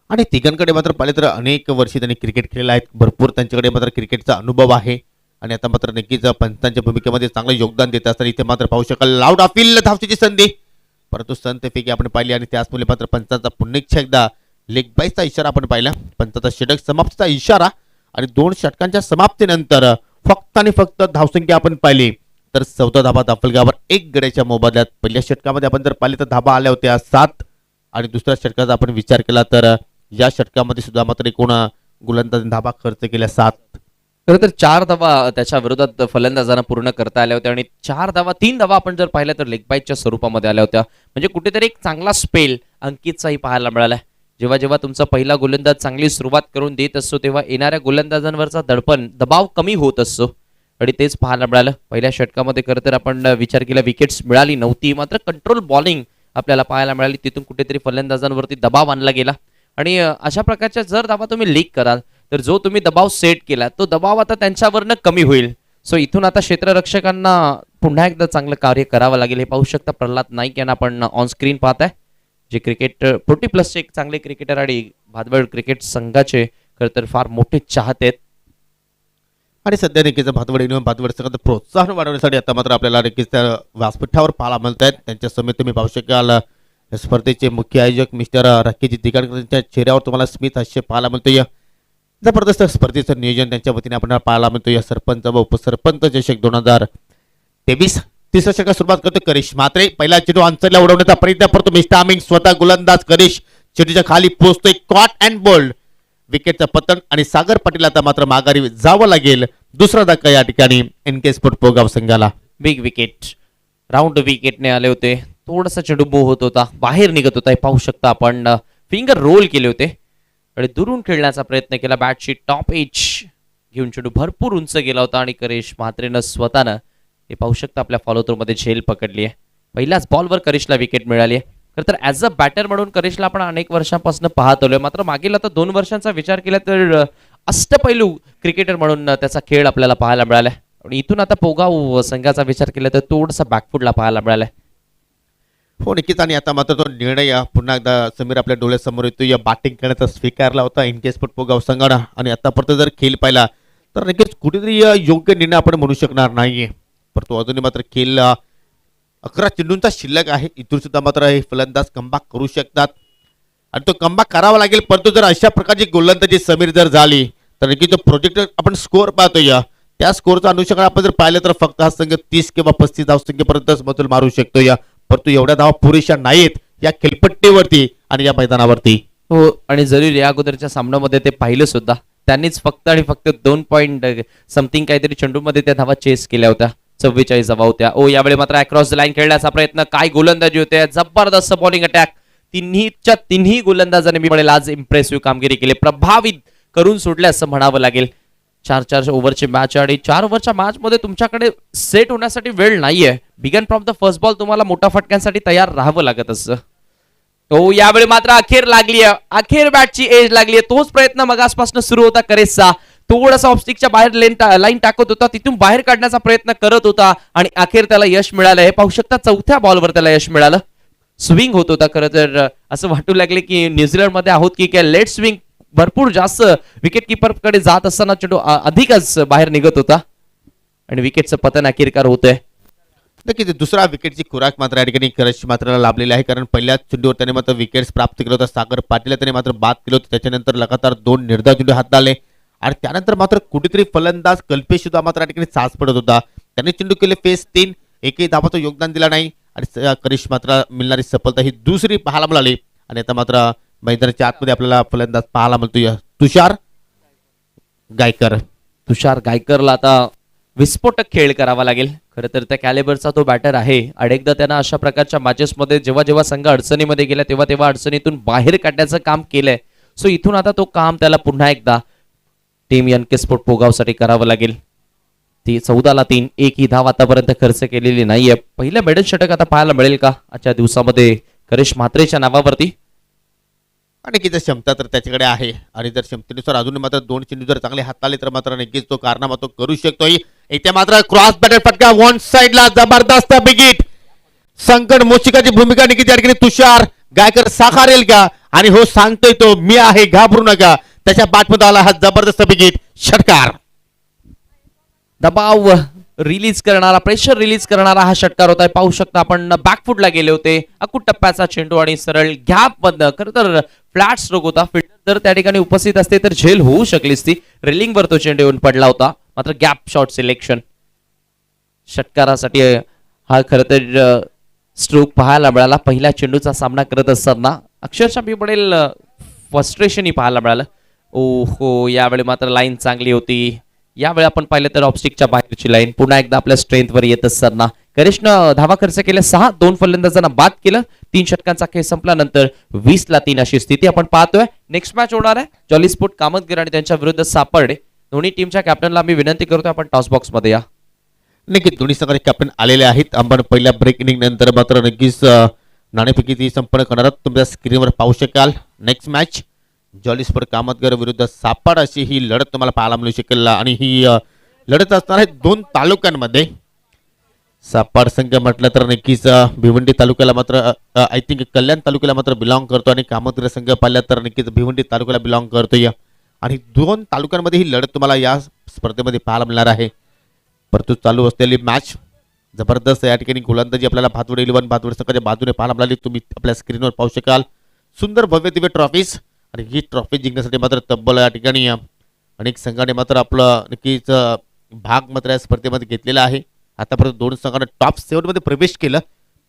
आणि तिघांकडे मात्र पाहिले तर अनेक वर्षी त्यांनी क्रिकेट खेळले आहेत. भरपूर त्यांच्याकडे मात्र क्रिकेटचा अनुभव आहे आणि आता मात्र नक्कीच पंचांच्या भूमिकेमध्ये चांगलं योगदान देत असताना इथे मात्र पाहू शकाल लाऊड अपील धावची संधी परंतु संतफेकी आपण पाहिली आणि त्याचमुळे मात्र पंचांचा पुन्हा एकदा लेग बाईचा इशारा आपण पाहिला. पंचाचा षटक समाप्तीचा इशारा आणि 2 षटकांच्या समाप्तीनंतर फक्त आणि फक्त धावसंख्या आपण पाहिली तर 14 धाबा धावफलकावर 1 गड्याच्या मोबदल्यात. पहिल्या षटकामध्ये आपण जर पाहिले तर धाबा आल्या होत्या 7 आणि दुसऱ्या षटकाचा आपण विचार केला तर या षटकामध्ये सुद्धा मात्र एकूण गोलंदाज धाबा खर्च केल्या 7. खरं तर 4 धावा त्याच्या विरोधात फलंदाजांना पूर्ण करता आल्या होत्या आणि 3 धावा आपण जर पाहिल्या तर लेग बाईटच्या स्वरूपामध्ये आल्या होत्या. म्हणजे कुठेतरी एक चांगला स्पेल अंकितचाही पाहायला मिळाला. जेव्हा जेव्हा तुमचा पहिला गोलंदाज चांगली सुरुवात करून देत असतो तेव्हा येणाऱ्या गोलंदाजांवरचा दबाव कमी होत असतो आणि तेच पाहायला मिळालं. पहिल्या षटकामध्ये खरं तर आपण विचार केला विकेट्स मिळाली नव्हती मात्र कंट्रोल बॉलिंग आपल्याला पाहायला मिळाली. तिथून कुठेतरी फलंदाजांवरती दबाव आणला गेला आणि अशा प्रकारच्या जर धावा तुम्ही लीक कराल तर जो तुम्ही दबाव सेट केला तो दबाव आता त्यांच्यावरनं कमी होईल. सो इथून आता क्षेत्ररक्षकांना पुन्हा एकदा चांगलं कार्य करावं लागेल. हे पाहू शकता प्रल्हाद नाईक यांना आपण ऑन स्क्रीन पाहताय जे क्रिकेट 40+ एक चांगले क्रिकेटर आणि भादवड क्रिकेट संघाचे खरं तर फार मोठे चाहते आहेत. आणि सध्या नक्कीच भादवड संघाचं प्रोत्साहन वाढवण्यासाठी आता मात्र आपल्याला नक्कीच त्या व्यासपीठावर पाहायला मिळत आहेत. त्यांच्या समेत तुम्ही पाहू शकाल स्पर्धेचे मुख्य आयोजक मिस्टर राकेश दिगाडकर यांच्या चेहऱ्यावर तुम्हाला स्मित हास्य पाहायला मिळतो. या जबरदस्त स्पर्धेचं नियोजन त्यांच्या वतीने आपल्याला पाहायला मिळतो. या सरपंच व उपसरपंच चषक तिसऱ्या षटकात सुरुवात करतो करिश. मात्र पहिला चेंडू अंतरला उडवण्याचा प्रयत्न करतो मिस्टर आमिंग. स्वतः गोलंदाज करिश चेंडूच्या खाली पोहोचतोय. Caught and bowled. विकेटचं पतन आणि सागर पाटील आता मात्र माघारी जावं लागेल. दुसरा धक्का या ठिकाणी NK स्पोर्ट पोगाव संघाला. बिग विकेट, राऊंड विकेटने आले होते. थोडासा चेंडू मूव्ह होत होता, बाहेर निघत होता. हे पाहू शकता आपण. फिंगर रोल केले होते आणि दुरून खेळण्याचा प्रयत्न केला. बॅटची टॉप एज घेऊन चेंडू भरपूर उंच गेला होता आणि करिश म्हात्रेनं स्वतःनं हे पाहू शकता आपल्या फॉलो थ्रू मध्ये झेल पकडली आहे. पहिल्याच बॉलवर करिशला विकेट मिळाली आहे. खरं तर ॲज अ बॅटर म्हणून करिशला आपण अनेक वर्षांपासून पाहत आलोय. मात्र मागील आता 2 वर्षांचा विचार केला तर अष्टपैलू क्रिकेटर म्हणून त्याचा खेळ आपल्याला पाहायला मिळाला. आणि इथून आता पोगाव संघाचा विचार केला तर थोडासा बॅकफुटला पाहायला मिळालाय. हो नक्कीच. आणि आता मात्र तो निर्णय पुन्हा एकदा समीर आपल्या डोळ्यासमोर येतो. या बॅटिंग करण्याचा स्वीकारला होता NK स्पोर्ट पोगाव संघानं आणि आतापर्यंत जर खेळ पाहिला तर नक्कीच कुठेतरी योग्य निर्णय आपण म्हणू शकणार नाहीये. परंतु अजूनही मात्र खेळ 11 चेंडूंचा शिल्लक आहे. इथून सुद्धा मात्र हे फलंदाज कमबॅक करू शकतात आणि तो कमबॅक करावा लागेल. परंतु जर अशा प्रकारची गोलंदाजी समीर जर झाली तर नक्की तो प्रोजेक्ट आपण स्कोअर पाहतोय. त्या स्कोअरचा अनुषंगाने आपण जर पाहिलं तर फक्त हा संघ 30 किंवा 35 धावसंख्येपर्यंतच मजल मारू शकतो. परंतु एवढ्या धावा पुरेशा नाहीत या खेळपट्टीवरती आणि या मैदानावरती. हो, आणि जरी या अगोदरच्या सामन्यामध्ये ते पाहिलं सुद्धा, त्यांनीच फक्त आणि फक्त 2 पॉईंट समथिंग काहीतरी चेंडूमध्ये त्या धावा चेस केल्या होत्या. 44 धावा होत्या. यावेळी मात्र अक्रॉस द लाईन खेळण्याचा प्रयत्न. काय गोलंदाजी होते, जबरदस्त बॉलिंग अटॅक. तिन्ही गोलंदाजांनी मी म्हणेल आज इम्प्रेसिव्ह कामगिरी केली. प्रभावित करून सोडले असं म्हणावं लागेल. 4 ओव्हरची मॅच आणि 4 ओव्हरच्या मॅच मध्ये तुमच्याकडे सेट होण्यासाठी वेळ नाहीये. Begin from the first ball तुम्हाला मोठ्या फटक्यांसाठी तयार राहावं लागत असतं. यावेळी मात्र अखेर लागली, अखेर बॅटची एज लागली. तोच प्रयत्न मगासपासून सुरू होता करेसचा. थोडासा ऑफस्टिकच्या बाहेर लाईन टाकत होता, तिथून बाहेर काढण्याचा प्रयत्न करत होता आणि अखेर त्याला यश मिळालं. हे पाहू शकता 4थ्या बॉलवर त्याला यश मिळालं. स्विंग होत होता. खरं तर असं वाटू लागले की न्यूझीलंड मध्ये आहोत की काय. लेट स्विंग भरपूर जास्त विकेट किपर कडे जात असताना चेंडू अधिकच बाहेर निघत होता आणि विकेटचं पतन अखेरकार होतंय. नक्कीच दुसरा विकेटची खुराक मात्र या ठिकाणी करिश मात्र लाभलेली आहे. कारण पहिल्याच चेंडूवर त्याने मात्र विकेट्स प्राप्त केलं होतं. सागर पाटील त्याने मात्र बाद केलं होतं. त्याच्यानंतर लगातार 2 निर्धाव चेंडू हातात आले आणि त्यानंतर मात्र कुठेतरी फलंदाज कल्पेश सुद्धा मात्र या ठिकाणी साज पडत होता. त्याने चेंडू केले फेस 3. एकही धावाचं योगदान दिला नाही आणि करिश मात्र मिळणारी सफलता ही दुसरी पाहायला मिळाली. आणि आता मात्र मैदानाच्या आतमध्ये आपल्याला फलंदाज पाहायला मिळतोय तुषार गायकर. तुषार गायकरला आता विस्फोटक खेळ करावा लागेल. खरं तर त्या कॅलिबरचा तो बॅटर आहे. अनेकदा त्यानं अशा प्रकारच्या मॅचेसमध्ये जेव्हा जेव्हा संघ अडचणीमध्ये गेला तेव्हा तेव्हा अडचणीतून बाहेर काढण्याचं काम केलंय. सो इथून आता तो काम त्याला पुन्हा एकदा टीम NK स्पोर्ट पोगावसाठी करावं लागेल. ती 14ला 3. एकही धाव आतापर्यंत खर्च केलेली नाहीये. पहिलं मेडल षटक आता पाहायला मिळेल का आजच्या दिवसामध्ये करिश म्हात्रेच्या नावावरती. आणि किती क्षमता तर त्याच्याकडे आहे आणि जर क्षमतेनुसार अजून मात्र 2 चेंडू जर चांगले हाताले तर मात्र नक्कीच तो कारनामा तो करू शकतोय. इथे मात्र क्रॉस बॅटर फटका वन साइडला जबरदस्त बिगिट. संकट मोशिकाची भूमिका निघित या ठिकाणी तुषार गायकर साकारेल का. आणि हो सांगतोय तो मी आहे घाबरू नका. त्याच्या बॅटमध्ये आला हा जबरदस्त बिगिट षटकार. दबाव रिलीज करणारा, प्रेशर रिलीज करणारा हा षटकार होता. पाहू शकता आपण बॅकफुटला गेले होते. अकुट टप्प्याचा चेंडू आणि सरळ गॅप बंद. खरं तर फ्लॅट स्ट्रोक होता. फिल्डर जर त्या ठिकाणी उपस्थित असते तर झेल होऊ शकलीच ती. रेलिंगवर तो चेंडू येऊन पडला होता. मात्र गॅप शॉट सिलेक्शन षटकारासाठी हा खरं तर स्ट्रोक पाहायला मिळाला. पहिल्या चेंडूचा सामना करत असताना अक्षरशः मी म्हणेल फ्रस्ट्रेशनही पाहायला मिळालं. ओहो, यावेळी मात्र लाईन चांगली होती. यावेळी आपण पाहिलं तर ऑफस्टिकच्या बाहेरची लाईन पुन्हा एकदा आपल्या स्ट्रेंथवर येत असताना करिशनं धावा खर्च केल्या 6. 2 फलंदाजांना बाद केलं. 3 षटकांचा खेळ संपल्यानंतर 20ला 3 अशी स्थिती आपण पाहतोय. नेक्स्ट मॅच होणार आहे जॉली स्पोर्ट कामतगिरी आणि त्यांच्या विरुद्ध सापर्डे. दोन्ही टीमच्या कॅप्टनला मी विनंती करतोय आपण टॉस बॉक्स मध्ये या. नक्कीच दोन्ही संघाचे कॅप्टन आलेले आहेत. आपण पहिल्या ब्रेक इनिंग नंतर मात्र नक्कीच नाणेफेकी ती संपन्न करणार तुमच्या स्क्रीनवर पाहू शकाल. Next match jolly sport Kamatgar विरुद्ध सापड अशी ही लढत तुम्हाला पाहायला मिळू शकेल. आणि ही लढत असणार आहे 2 तालुक्यांमध्ये. सापड संघ म्हटलं तर नक्कीच भिवंडी तालुक्याला मात्र आय थिंक कल्याण तालुक्याला मात्र बिलॉंग करतो आणि कामतगर संघ पाहिला तर नक्कीच भिवंडी तालुक्याला बिलॉंग करतोय. आणि 2 तालुक्यांमध्ये ही लढत तुम्हाला या स्पर्धेमध्ये पाहायला मिळणार आहे. परंतु चालू असलेली मॅच जबरदस्त या ठिकाणी गोलंदाजी आपल्याला भातवड 11 भातवड संघाच्या बाजूने पाहायला मिळाली. तुम्ही आपल्या स्क्रीनवर पाहू शकाल. सुंदर भव्य दिव्य ट्रॉफीज आणि ही ट्रॉफी जिंकण्यासाठी मात्र तब्बल या ठिकाणी अनेक संघाने मात्र आपलं नक्कीच भाग मात्र या स्पर्धेमध्ये घेतलेला आहे. आतापर्यंत दोन संघानं टॉप 7 मध्ये प्रवेश केलं.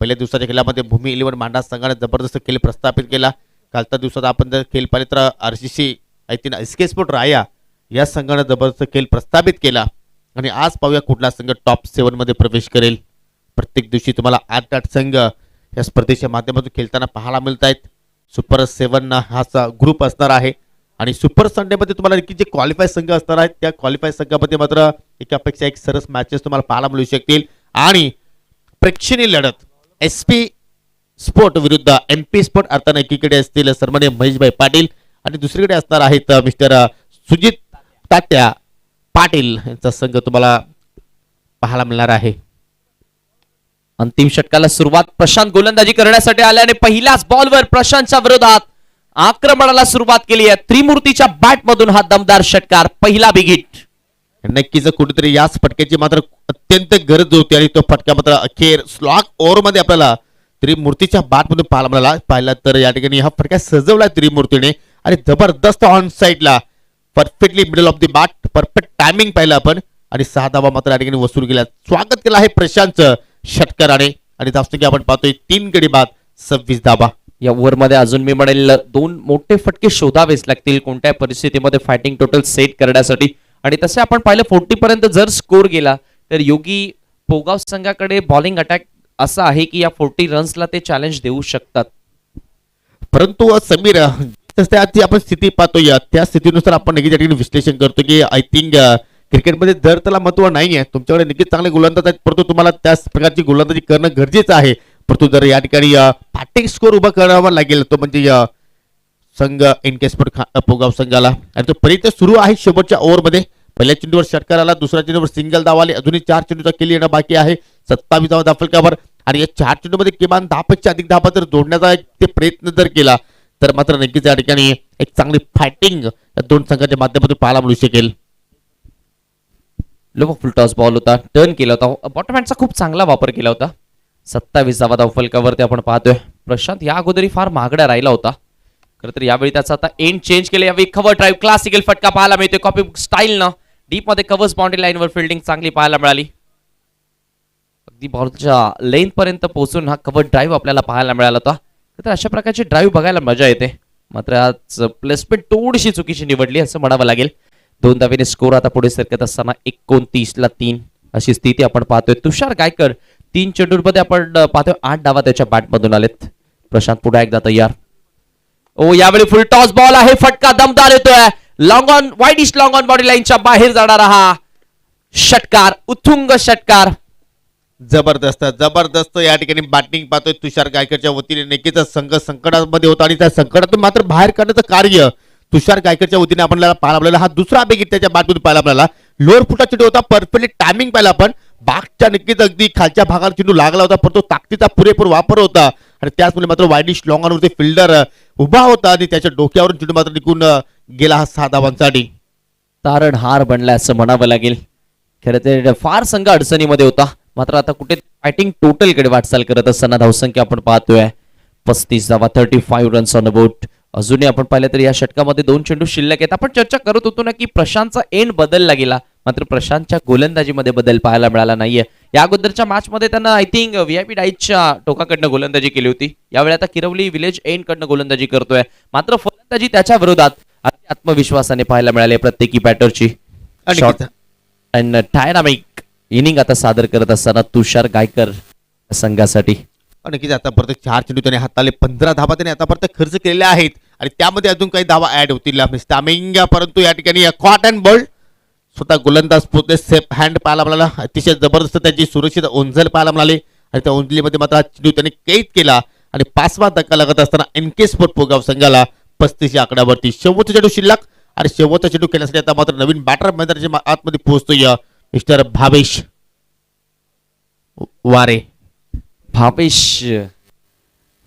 पहिल्या दिवसाच्या खेळामध्ये भूमी 11 मांडा संघाने जबरदस्त खेळ प्रस्थापित केला. कालच्या दिवसात आपण जर खेळ पाहिले तर RCC I think SK sport राया या संघाने जबरदस्त खेळ प्रस्थापित केला. आणि आज पाहूया कुठला संघ टॉप 7 मध्ये प्रवेश करेल. प्रत्येक दिवशी तुम्हाला 8 संघ या स्पर्धेच्या माध्यमातून खेळताना पाहायला मिळत आहेत. सुपर 7 हा ग्रुप असणार आहे आणि सुपर संडेमध्ये तुम्हाला नक्की जे क्वालिफाय संघ असणार आहेत त्या क्वालिफाय संघामध्ये मात्र एकापेक्षा एक सरस मॅचेस तुम्हाला पाहायला मिळू शकतील. आणि प्रेक्षणीय लढत SP स्पोर्ट विरुद्ध MP स्पोर्ट अर्थात एकीकडे असतील सन्माननीय महेशभाई पाटील आणि दुसरीकडे असणार आहेत मिस्टर सुजित तात्या पाटील यांचा संघ तुम्हाला पाहायला मिळणार आहे. अंतिम षटकाला सुरुवात प्रशांत गोलंदाजी करण्यासाठी आल्याने पहिल्याच बॉलवर प्रशांतच्या विरोधात आक्रमणाला सुरुवात केली आहे. त्रिमूर्तीच्या बॅट मधून हा दमदार षटकार, पहिला बिग हिट. नक्कीच कुठेतरी याच फटक्याची मात्र अत्यंत गरज होती आणि तो फटका मात्र अखेर स्लॉग ओव्हर मध्ये आपल्याला त्रिमूर्तीच्या बॅट मधून पाहायला मिळाला. पाहिला तर या ठिकाणी हा फटका सजवला त्रिमूर्तीने आणि जबरदस्त ऑन साइडला perfectly middle of the bat, perfect timing पाहिलं आपण आणि 6 धावा मात्र या ठिकाणी वसूल केला. स्वागत केलं आहे प्रशांतचं षटकाराने आणि जास्त की आपण पाहतोय 3 गडी बाद 26 धावा. या ओव्हरमध्ये अजून मी म्हणेल 2 मोठे फटके शोधावेच लागतील कोणत्या परिस्थितीमध्ये फायटिंग टोटल सेट करण्यासाठी. आणि तसे आपण पाहिलं 40 पर्यंत जर स्कोर गेला तर योगी पोगाव संघाकडे बॉलिंग अटॅक असा आहे की या 40 रन्सला ते चॅलेंज देऊ शकतात. परंतु समीर तसं आजची आपण स्थिती पाहतोय त्या स्थितीनुसार आपण नक्कीच या ठिकाणी विश्लेषण करतो की आय थिंक क्रिकेटमध्ये जर त्याला महत्व नाही आहे, तुमच्याकडे नक्कीच चांगले गोलंदाज आहेत परंतु तुम्हाला त्याच प्रकारची गोलंदाजी करणं गरजेचं आहे. परंतु जर या ठिकाणी फायटिंग स्कोर उभा करावा लागेल तो म्हणजे संघ NK स्पोर्ट पोगाव संघाला आणि तो परिचय सुरू आहे. शेवटच्या ओव्हरमध्ये पहिल्या चेंडूवर षटकार आला, दुसऱ्या चेंडूवर सिंगल धाव आली, अजूनही 4 चेंडूचा खेळ येणं बाकी आहे. 27 धावा दाफलकावर आणि या 4 चेंडूमध्ये किमान 10 पेक्षा अधिक धावा जर जोडण्याचा ते प्रयत्न जर केला तर मात्र नक्कीच या ठिकाणी एक चांगली फायटिंग या दोन संघाच्या माध्यमातून पाहायला मिळू शकेल. लो फुल टॉस बॉल होता, टर्न केला होता, बॉटम हँडचा खूप चांगला वापर केला होता. 27 धावा धावफलकावरती आपण पाहतोय. प्रशांत या अगोदरी फार महागड्या राहिला होता. खरं तर यावेळी त्याचा आता एंड चेंज केले. यावेळी कव्हर ड्राईव्ह क्लासिकल फटका पाहायला मिळतोय कॉपी स्टाईलनं. डीप मध्ये कव्हर्स बाउंड्री लाईनवर फिल्डिंग चांगली पाहायला मिळाली. अगदी बॉलच्या लेंथ पर्यंत पोहोचून हा कव्हर ड्राईव्ह आपल्याला पाहायला मिळाला होता. तर अशा प्रकारची ड्राईव्ह बघायला मजा येते. मात्र आज प्लेसमेंट थोडीशी चुकीची निवडली असं म्हणावं लागेल. 2 धावेने स्कोर आता पुढे सरकत असताना 29ला 3 अशी स्थिती आपण पाहतोय. तुषार गायकर 3 चेंडूंमध्ये आपण पाहतोय 8 धावा त्याच्या बॅटमधून आलेत. प्रशांत पुढे एकदा तयार. ओ यावेळी फुल टॉस बॉल आहे, फटका दमदार येतोय. Long on widish long on body लाईनच्या बाहेर जाणारा हा षटकार, उत्तुंग षटकार. जबरदस्त जबरदस्त या ठिकाणी बॅटिंग पाहतोय तुषार गायकरच्या वतीने. नक्कीच संघ संकटामध्ये होता आणि त्या संकटातून मात्र बाहेर काढण्याचं कार्य तुषार गायकरच्या वतीने आपल्याला पाहायला मिळाला. हा दुसरा बेग त्याच्या बॅटमधून पाहायला मिळाला. लोअर फुटा चेंडू होता, परफेक्टली टायमिंग पाहिला आपण. बागच्या नक्कीच अगदी खालच्या भागाला चेंडू लागला होता परंतु ताकदीचा पुरेपूर वापर होता आणि त्याचमुळे मात्र वाईडिश लॉंग ऑनवरती फिल्डर उभा होता आणि त्याच्या डोक्यावरून चेंडू मात्र निघून गेला हा 6 धावांसाठी. तारणहार बनलाय असं म्हणावं लागेल. खरं तर फार संघ अडचणीमध्ये होता. मात्र आता कुठे फायटिंग टोटल कडे वाटचाल करत असताना धावसंख्या आपण पाहतोय 35 धावा, 35 रन्स ऑन बोट. अजूनही आपण पाहिलं तर या षटकामध्ये 2 चेंडू शिल्लक आहेत. आपण चर्चा करत होतो ना की प्रशांतचा एंड बदलला गेला, मात्र प्रशांतच्या गोलंदाजीमध्ये बदल पाहायला मिळाला नाहीये. या अगोदरच्या मॅच मध्ये त्यांना आय थिंक VIP डाईटच्या टोकाकडनं गोलंदाजी केली होती. यावेळी आता किरवली विलेज एंड कडनं गोलंदाजी करतोय. मात्र फलंदाजी त्याच्या विरोधात आत्मविश्वासाने पाहायला मिळाले प्रत्येकी बॅटरची. शॉट अँड डायनामिक इनिंग आता सादर करत असताना तुषार गायकर संघासाठी. नक्कीच आतापर्यंत 4 चेंडू त्याने हाताले 15 धावा त्याने आतापर्यंत खर्च केलेल्या आहेत आणि त्यामध्ये अजून काही धावा ऍड होतील टायमिंग. परंतु या ठिकाणी कॉट अँड बॉल स्वतः गोलंदाज पोहोचले. सेफ हँड पाहायला मिळाला. अतिशय जबरदस्त त्याची सुरक्षित ओंझल पाहायला मिळाली आणि त्या ओंझलीमध्ये मात्र चेंडू त्याने कैद केला आणि 5वा धक्का लागत असताना NK स्पोर्ट पोगाव संघाला 35 या आकड्यावरती. शेवटचा चेंडू शिल्लक आणि शेवटचा चेंडू खेळण्यासाठी आता मात्र नवीन बॅटर मैदानाच्या आतमध्ये पोहोचतोय मिस्टर भावेश वारे. भावेश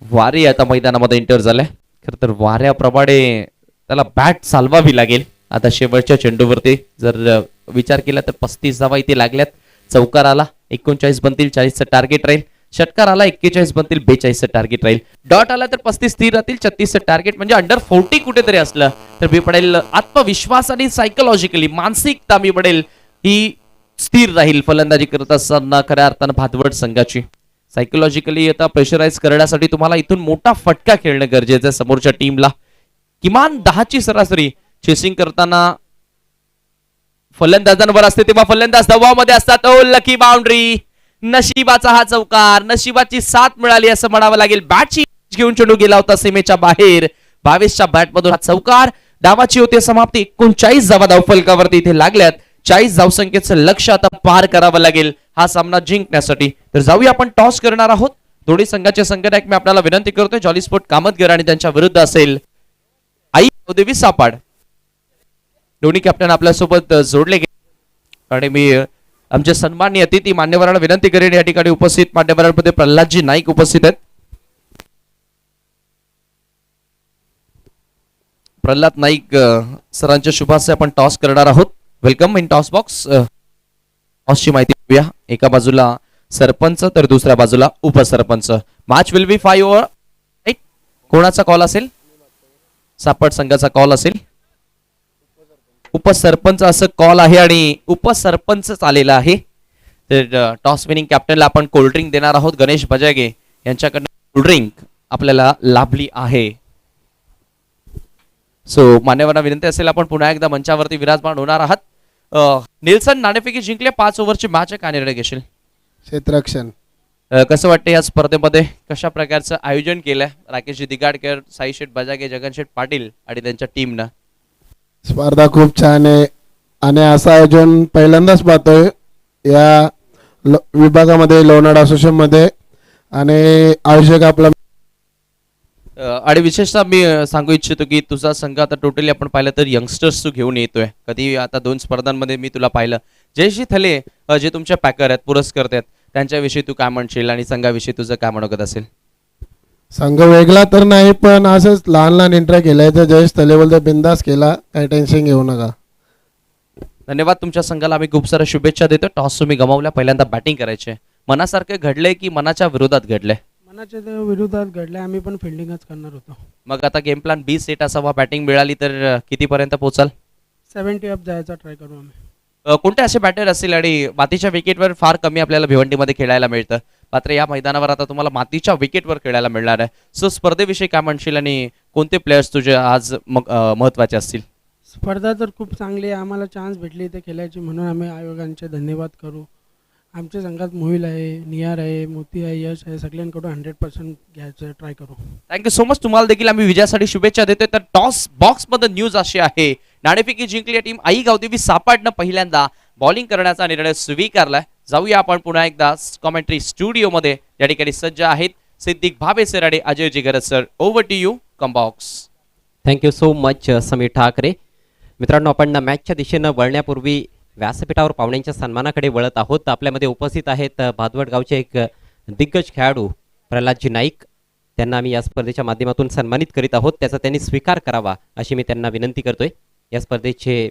वारे आता मैदानामध्ये एंटर झालाय. खर तर वाऱ्याप्रमाणे त्याला बॅट चालवावी लागेल. आता शेवटच्या चेंडूवरती जर विचार केला तर 35 धावा इथे लागल्यात. चौकार आला 39 बनतील, 40चं टार्गेट राहील. षटकार आला 41 बनतील, 42चं टार्गेट राहील. डॉट आला तर 35 स्थिर राहतील, 36चं टार्गेट. म्हणजे अंडर 40 कुठेतरी असलं तर मी पडेल आत्मविश्वास आणि सायकोलॉजिकली मानसिकता मी पडेल ही स्थिर राहील फलंदाजी करत असताना खऱ्या अर्थानं भादवड संघाची. सायकोलॉजिकली आता प्रेशराईज करण्यासाठी तुम्हाला इथून मोठा फटका खेळणं गरजेचं आहे समोरच्या टीमला. किमान 10ची सरासरी चेसिंग करताना फलंदाजांवर असते तेव्हा फलंदाज दबावामध्ये असतात. ओ लकी बाउंड्री, नशिबाचा हा चौकार, नशिबाची साथ मिळाली असं म्हणावं लागेल. बॅटची घेऊन चेंडू गेला होता सीमेच्या बाहेर. 22च्या बॅटमधून हा चौकार. डावाची होती समाप्ती. 39 धावा धावफलकावरती इथे लागल्यात. 40 धावसंख्येचं लक्ष आता पार करावं लागेल हा सामना जिंकण्यासाठी. तर जाऊया आपण टॉस करणार आहोत. दोन्ही संघाचे संघनायक मी आपल्याला विनंती करतोय जॉली स्पोर्ट कामतगर आणि त्यांच्या विरुद्ध असेल आई देवी सापाड. दोन्ही कॅप्टन आपल्यासोबत जोडले गेले आणि मी आमचे सन्माननीय अतिथी मान्यवरांना विनंती करेन या ठिकाणी उपस्थित मान्यवरांमध्ये प्रल्हादजी नाईक उपस्थित आहेत. प्रल्हाद नाईक सरांच्या शुभास्ते आपण टॉस करणार आहोत. Welcome in toss box. टॉसची माहिती घेऊया. एका बाजूला सरपंच तर दुसऱ्या बाजूला upsarpanch. Match will be 5 over. कोणाचा कॉल असेल? सापड संघाचा कॉल असेल. उपसरपंच असं कॉल आहे आणि उपसरपंच आलेला आहे. तर टॉस विनिंग कॅप्टनला आपण कोल्ड्रिंक देणार आहोत. गणेश बजागे यांच्याकडनं कोल्ड्रिंक आपल्याला लाभली आहे. सो मान्यवरांना विनंती असेल आपण पुन्हा एकदा मंचावरती विराजमान होणार आहात. निल्सन नाणेफेकी जिंकले. 5 ओव्हरची मॅच आहे. काय निर्णय घेशील? क्षेत्ररक्षण. कसं वाटतं या स्पर्धेमध्ये कशा प्रकारचं आयोजन केलंय राकेशजी दिगाडकर, साई शेठ बजागे, जगनशेठ पाटील आणि त्यांच्या टीमनं? स्पर्धा खूप छान आहे आणि असं आयोजन पहिल्यांदाच पाहतोय या विभागामध्ये लोणार असोसिएशन मध्ये. आणि आयोजक आपला आणि विशेषतः मी सांगू इच्छितो की तुझा संघ आता टोटली आपण पाहिलं तर यंगस्टर्स तू घेऊन येतोय. कधी आता 2 स्पर्धांमध्ये मी तुला पाहिलं. जयश्री थले जे तुमच्या पॅकर आहेत, पुरस्कर्ते आहेत, त्यांच्याविषयी तू काय म्हणशील आणि संघाविषयी तुझं काय म्हणत असेल? संघ वेगळा तर नाही पण असंच लहान लहान एंट्री केलाय. तर जयेश तले बोलते बिंदास केला, काही टेन्शन घेऊ नका. धन्यवाद. तुमच्या संघाला आम्ही खूप साऱ्या शुभेच्छा देतो. टॉस तुम्ही गमावल्या, पहिल्यांदा बॅटिंग करायचे. मनासारखे घडले की मनाच्या विरोधात घडले? मनाच्या विरोधात घडले. आम्ही पण फिल्डिंगच करणार होतो. मग आता गेम प्लॅन बी सेट असावा. बॅटिंग मिळाली तर कितीपर्यंत पोहोचाल? 70 अप जायचा ट्राय करू आम्ही. कोणते असे बॅटर असतील? आणि मातीच्या विकेटवर फार कमी आपल्याला भिवंडीमध्ये खेळायला मिळतं, मात्र या मैदानावर आता तुम्हाला मातीच्या विकेटवर खेळायला मिळणार आहे. सो स्पर्धेविषयी काय म्हणशील आणि कोणते प्लेयर्स तुझे आज महत्त्वाचे असतील? स्पर्धा तर खूप चांगली आहे. आम्हाला चान्स भेटली इथे खेळायची म्हणून आम्ही आयोगांचे धन्यवाद करू. आमच्या संघात मोहिल आहे, निहार आहे, मोती आहे, यश आहे. सगळ्यांकडून 100% घ्यायचं ट्राय करू. Thank you so much. तुम्हाला देखील आम्ही विजयासाठी शुभेच्छा देतोय. तर टॉस बॉक्समध्ये न्यूज अशी आहे, नाणेफेकी जिंकली टीम आई गावदेवी सापाडनं पहिल्यांदा बॉलिंग करण्याचा निर्णय स्वीकारलाय. जाऊया आपण पुन्हा एकदा कॉमेंट्री स्टुडिओमध्ये. या ठिकाणी सज्ज आहेत सिद्दीक भाबे सर आणि Ajay Jigaraj sir. Over to you come box. Thank you so much Sameer Thackeray. मित्रांनो, आपण मॅचच्या दिशेनं वळण्यापूर्वी व्यासपीठावर पाहुण्यांच्या सन्मानाकडे वळत आहोत. आपल्यामध्ये उपस्थित आहेत भादवड गावचे एक दिग्गज खेळाडू प्रल्हादजी नाईक. त्यांना आम्ही या स्पर्धेच्या माध्यमातून सन्मानित करीत आहोत. त्याचा त्यांनी स्वीकार करावा अशी मी त्यांना विनंती करतोय. या स्पर्धेचे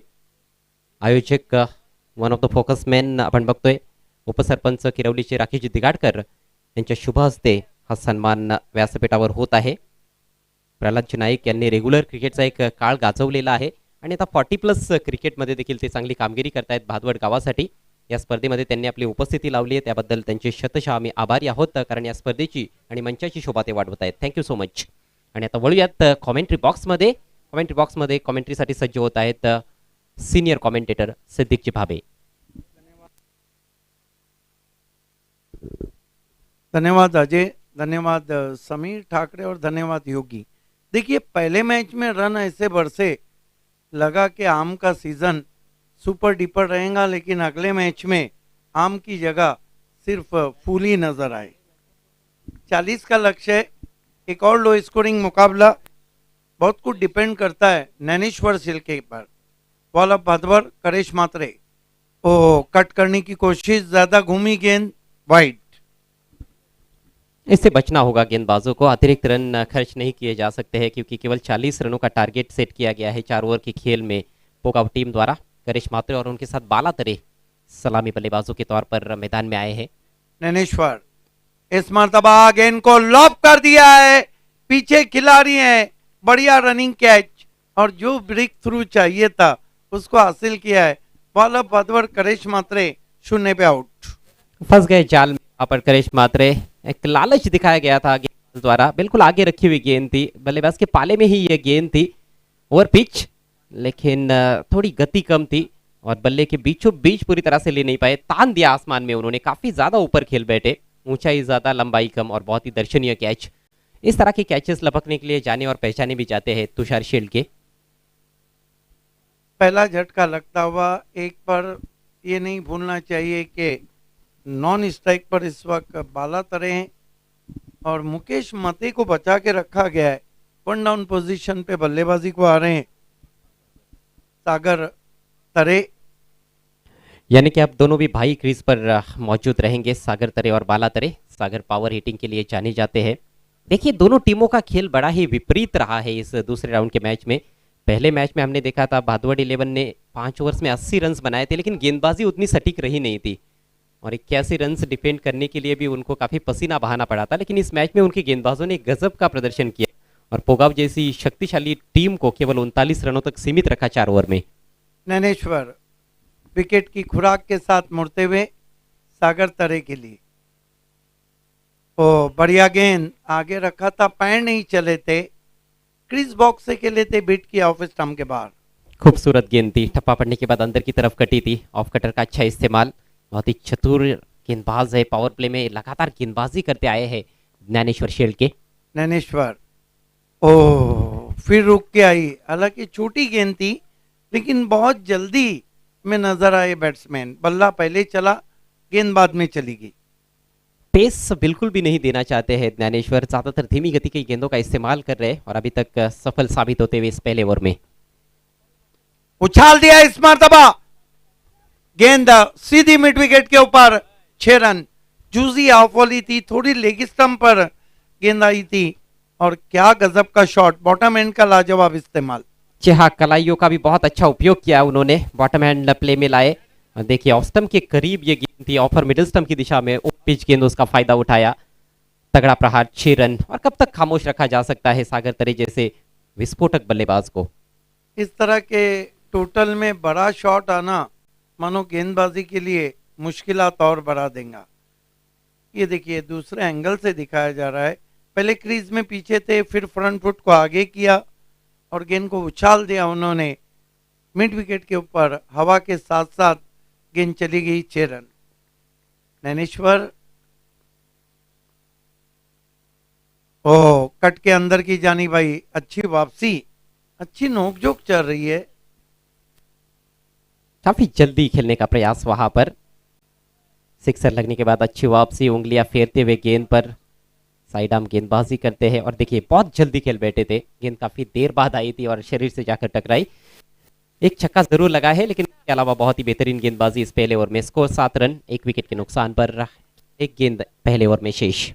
आयोजक one of the focus man आपण बघतोय उपसरपंच किरवलीचे राकेशजी दिगाडकर यांच्या शुभ हस्ते हा सन्मान व्यासपीठावर होत आहे. प्रल्हादजी नाईक यांनी रेग्युलर क्रिकेटचा एक काळ गाजवलेला आहे आणि आता 40+ क्रिकेटमध्ये देखील ते चांगली कामगिरी करतायत भादवड गावासाठी. या स्पर्धेमध्ये त्यांनी आपली उपस्थिती लावली आहे, त्याबद्दल त्यांचे शतशः आम्ही आभारी आहोत, कारण या स्पर्धेची आणि मंचाची शोभा ते वाढवत आहेत. Thank you so much. आणि आता वळूयात कॉमेंट्री बॉक्समध्ये. कॉमेंट्री बॉक्समध्ये कॉमेंट्रीसाठी सज्ज होत आहेत सीनियर कॉमेंटेटर सिद्दीकजी भाबे. धन्यवाद अजय, धन्यवाद समीर ठाकरे और धन्यवाद योगी. देखिए, पहले मैच में रन ऐसे बरसे, लगा कि आम का सीजन सुपर डुपर रहेगा, लेकिन अगले मैच में आम की जगह सिर्फ फूल ही नजर आए. 40 का लक्ष्य है. एक और लो स्कोरिंग मुकाबला. बहुत कुछ डिपेंड करता है नैनेश्वर शिल्के पर. बॉल ऑफ भादवर करेश मात्रे. ओ कट करने की कोशिश, ज्यादा घूमी गेंद, वाइड. इससे बचना होगा गेंदबाजों को. अतिरिक्त रन खर्च नहीं किए जा सकते हैं क्योंकि केवल 40 रनों का टारगेट सेट किया गया है 4 ओवर की खेल में पोकाव टीम द्वारा. करेश मात्रे और उनके साथ बाला तरे सलामी बल्लेबाजों के तौर पर मैदान में आए हैं. नैनेश्वर इस मर्तबा गेंद को लॉप कर दिया है. पीछे खिलाड़ी हैं, बढ़िया रनिंग कैच और जो ब्रेक थ्रू चाहिए था उसको हासिल किया है. बॉल ऑफ भादवर करेश मात्रे शून्य पे आउट। फंस गए जाल में वहां पर करिश्मा मात्रे। एक लालच दिखाया गया था गेंदबाज द्वारा, बिल्कुल आगे रखी हुई गेंद थी, बल्लेबाज के पाले में ही ये गेंद थी ओवर पिच, लेकिन थोड़ी गति कम थी और बल्ले के बीचों बीच पूरी तरह से ले नहीं पाए, तान दिया आसमान में उन्होंने, काफी ज्यादा ऊपर खेल बैठे, ऊंचाई ज्यादा लंबाई कम और बहुत ही दर्शनीय कैच। इस तरह के कैचेस लपकने के लिए जाने और पहचाने भी जाते हैं तुषार शील्ड के। पहला झटका लगता हुआ एक पर ये नहीं भूलना चाहिए कि नॉन स्ट्राइक पर इस वक्त बाला तरे हैं और मुकेश मते को बचा के रखा गया है। वन डाउन पोजीशन पे बल्लेबाजी को आ रहे हैं सागर तरे। यानी कि अब दोनों भी भाई क्रीज पर मौजूद रहेंगे, सागर तरे और बाला तरे। सागर पावर हिटिंग के लिए जाने जाते हैं। देखिए दोनों टीमों का खेल बड़ा ही विपरीत रहा है इस दूसरे राउंड के मैच में। पहले मैच में हमने देखा था भादवड़ 11 ने 5 ओवर्स में 80 रन बनाए थे, लेकिन गेंदबाजी उतनी सटीक रही नहीं थी और 81 रन डिफेंड करने के लिए भी उनको काफी पसीना बहाना पड़ा था। लेकिन इस मैच में उनके गेंदबाजों ने गजब का प्रदर्शन किया और पोगाव जैसी शक्तिशाली टीम को केवल 39 रनों तक सीमित रखा 4 ओवर में। नैनेश्वर विकेट की खुराक के साथ मुड़ते हुए सागर तरे के लिए। ओ बढ़िया गेंद आगे रखा था, पैर नहीं चले थे, क्रीज बॉक्स से खेले थे, बिट किया ऑफ स्टंप के बाहर। खूबसूरत गेंद थी, ठप्पा पड़ने के बाद अंदर की तरफ कटी थी। ऑफ कटर का अच्छा इस्तेमाल, बहुत ही चतुर गेंदबाज है, पावर प्ले में लगातार गेंदबाजी करते आए हैं ज्ञानेश्वर शील्ड के। नैनेश्वर ओ फिर रुक के आई, हालांकि छोटी गेंद थी लेकिन बहुत जल्दी में नजर आए बैट्समैन। बल्ला पहले चला, गेंद बाद में चली गई। पेस बिल्कुल भी नहीं देना चाहते हैं ज्ञानेश्वर, ज्यादातर धीमी गति की गेंदों का इस्तेमाल कर रहे हैं और अभी तक सफल साबित होते हुए इस पहले ओवर में। उछाल दिया इस मर्तबा, गेंद सीधी मिड विकेट के ऊपर, 6 रन। जूजी ऑफ वाली थी, थोड़ी लेग स्टंप पर गेंद आई थी और क्या गजब का शॉट, बॉटम एंड का लाजवाब इस्तेमाल। जी हाँ, कलाइयों का भी बहुत अच्छा उपयोग किया उन्होंने, बॉटम हैंड प्ले में लाए। और देखिए ऑफ स्टंप के करीब ये गेंद थी, ऑफर मिडिल स्टंप की दिशा में, पिच गेंद उसका फायदा उठाया, तगड़ा प्रहार, 6 रन। और कब तक खामोश रखा जा सकता है सागर तरे जैसे विस्फोटक बल्लेबाज को। इस तरह के टोटल में बड़ा शॉट आना मानो गेंदबाजी के लिए मुश्किलात और बढ़ा देगा। ये देखिए दूसरे एंगल से दिखाया जा रहा है, पहले क्रीज में पीछे थे, फिर फ्रंट फुट को आगे किया और गेंद को उछाल दिया उन्होंने मिड विकेट के ऊपर, हवा के साथ साथ गेंद चली गई, 6 रन। नैनेश्वर ओ कट के अंदर की जानी भाई, अच्छी वापसी, अच्छी नोकझोंक चल रही है। काफी जल्दी खेलने का प्रयास वहां पर, सिक्सर लगने के बाद अच्छी वापसी, उंगलियां फेरते हुए गेंद पर साइड आर्म गेंदबाजी करते हैं और देखिए बहुत जल्दी खेल बैठे थे, गेंद काफी देर बाद आई थी और शरीर से जाकर टकराई। एक छक्का जरूर लगा है लेकिन इसके अलावा बहुत ही बेहतरीन गेंदबाजी इस पहले ओवर में। स्कोर 7 रन, 1 विकेट के नुकसान पर, 1 गेंद पहले ओवर में शेष।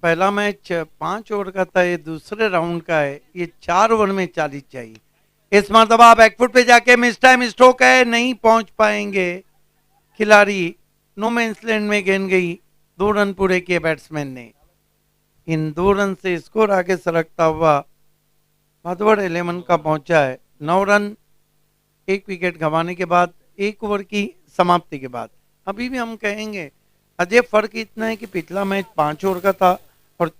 पहला मैच 5 ओवर का था, ये दूसरे राउंड का है, ये 4 ओवर में 40 चाहिए। इस मरतबा बैकफुट पे जाके मिस टाइम स्ट्रोक है, नहीं पहुंच पाएंगे खिलाड़ी। नो मैंस लैंड में गेंद गई, 2 रन पूरे किए बैट्समैन ने। इन 2 रन से स्कोर आगे सरकता हुआ भादवड़ 11 का पहुंचा है 9 रन, 1 विकेट गंवाने के बाद, 1 ओवर की समाप्ति के बाद। अभी भी हम कहेंगे अजय फर्क इतना है कि पिछला मैच 5 ओवर का था और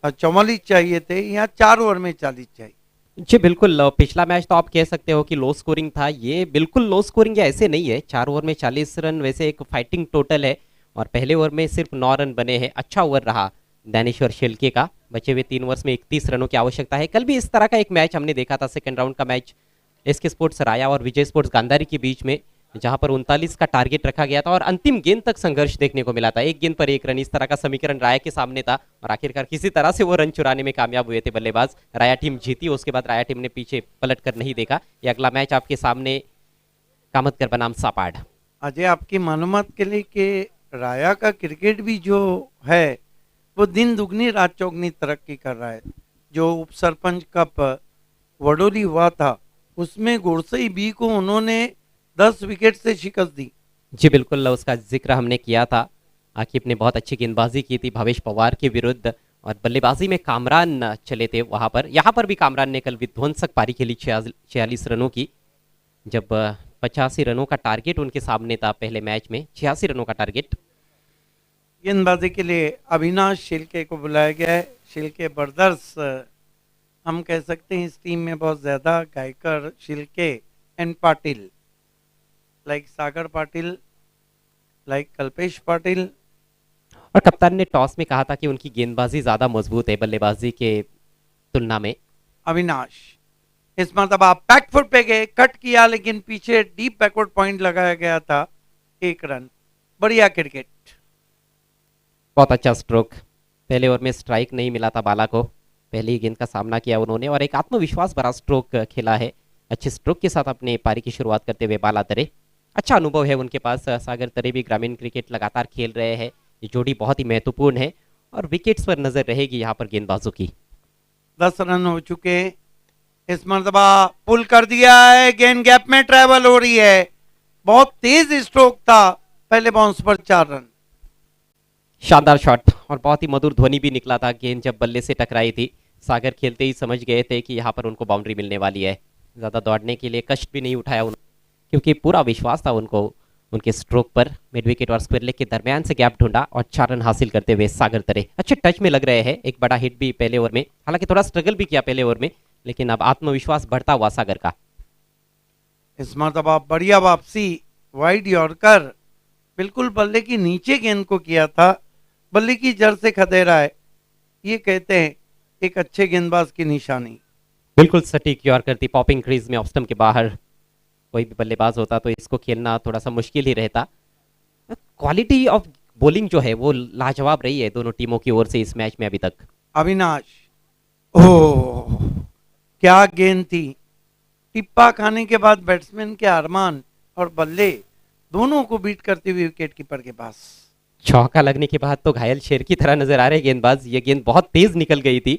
44 चाहिए थे, यहाँ 4 ओवर में 40 चाहिए। जी बिल्कुल, पिछला मैच तो आप कह सकते हो कि लो स्कोरिंग था, ये बिल्कुल लो स्कोरिंग या ऐसे नहीं है। 4 ओवर में 40 रन वैसे एक फाइटिंग टोटल है और पहले ओवर में सिर्फ 9 रन बने हैं। अच्छा ओवर रहा ज्ञानेश्वर शिल्के का, बचे हुए 3 ओवर्स में 31 रनों की आवश्यकता है। कल भी इस तरह का एक मैच हमने देखा था, सेकंड राउंड का मैच एसके स्पोर्ट्स राया और विजय स्पोर्ट्स गांधारी के बीच में, जहां पर 39 का टारगेट रखा गया था और अंतिम गेंद तक संघर्ष देखने को मिला था। 1 गेंद पर 1 रन, इस तरह का समीकरण राया के सामने था और आखिरकार किसी तरह से वो रन चुराने में कामयाब हुए थे बल्लेबाज। राया टीम जीती, उसके बाद राया टीम ने पीछे पलट कर नहीं देखा। ये अगला मैच आपके सामने कामतकर बनाम सापाड़। अजय आपकी मालूमात के लिए कि राया का क्रिकेट भी जो है वो दिन दुगनी रात चौगनी तरक्की कर रहा है। जो उप सरपंच कप वडोली हुआ था उसमें गुरसई बी को उन्होंने 10 विकेट से शिकस्त दी। जी बिल्कुल, उसका जिक्र हमने किया था। आकिब ने बहुत अच्छी गेंदबाजी की थी भावेश पवार के विरुद्ध और बल्लेबाजी में कामरान चले थे वहां पर। यहाँ पर भी कामरान ने कल विध्वंसक पारी खेली 46 रनों की, जब 85 रनों का टारगेट उनके सामने था पहले मैच में, 86 रनों का टारगेट। गेंदबाजी के लिए अविनाश शिल्के को बुलाया गया है। शिल्के ब्रदर्स हम कह सकते हैं इस टीम में बहुत ज़्यादा, गायकर, शिल्के एंड पाटिल, लाइक सागर पाटिल, लाइक कल्पेश पाटिल। और कप्तान ने टॉस में कहा था कि उनकी गेंदबाजी ज्यादा मजबूत है बल्लेबाजी के तुलना में। अविनाश इस मरतबा बैकफुट पे गए, कट किया लेकिन पीछे डीप बैकवर्ड पॉइंट लगाया गया था, 1 रन। बढ़िया क्रिकेट। बहुत अच्छा स्ट्रोक। पहले ओवर में स्ट्राइक नहीं मिला था बाला को, पहली गेंद का सामना किया उन्होंने और एक आत्मविश्वास भरा स्ट्रोक खेला है। अच्छे स्ट्रोक के साथ अपने पारी की शुरुआत करते हुए बाला तरे, अच्छा अनुभव है उनके पास। सागर तरे भी ग्रामीण क्रिकेट लगातार खेल रहे हैं, ये जोड़ी बहुत ही महत्वपूर्ण है और विकेट्स पर नजर रहेगी यहाँ पर गेंदबाजों की। 10 रन हो चुके। इस मरतबा पुल कर दिया है, गेंद गैप में ट्रैवल हो रही है, बहुत तेज स्ट्रोक था, पहले बाउंस पर 4 रन। शानदार शॉट और बहुत ही मधुर ध्वनि भी निकला था गेंद जब बल्ले से टकराई थी। सागर खेलते ही समझ गए थे कि यहाँ पर उनको बाउंड्री मिलने वाली है। ज़्यादा दौड़ने के लिए कष्ट भी नहीं उठाया उन्होंने, क्योंकि पूरा विश्वास था उनको उनके स्ट्रोक पर। मिड विकेट और स्क्वायर लेग के दरमियान से गैप ढूंढा और 4 रन हासिल करते हुए सागर तरे अच्छे टच में लग रहे हैं। एक बड़ा हिट भी पहले ओवर में, हालांकि थोड़ा स्ट्रगल भी किया पहले ओवर में, लेकिन अब आत्मविश्वास बढ़ता हुआ सागर का। इस मरतबा बढ़िया वापसी, वाइड यॉर्कर, बिल्कुल बल्ले की नीचे गेंद को किया था, बल्ले की जड़ से खदेड़ा है। ये कहते हैं एक अच्छे गेंदबाज की निशानी। बिल्कुल सटीक यॉर्कर थी, पॉपिंग क्रीज में ऑफ स्टंप के बाहर। कोई भी बल्लेबाज होता तो इसको खेलना थोड़ा सा मुश्किल ही रहता। क्वालिटी ऑफ बॉलिंग जो है वो लाजवाब रही है दोनों टीमों की ओर से इस मैच में अभी तक। अविनाश, ओह क्या गेंद थी। टिप्पा खाने के बाद बैट्समैन के अरमान और बल्ले दोनों को बीट करते हुए विकेट कीपर के पास। चौका लगने के बाद तो घायल शेर की तरह नजर आ रहे गेंदबाज। ये गेंद बहुत तेज निकल गई थी,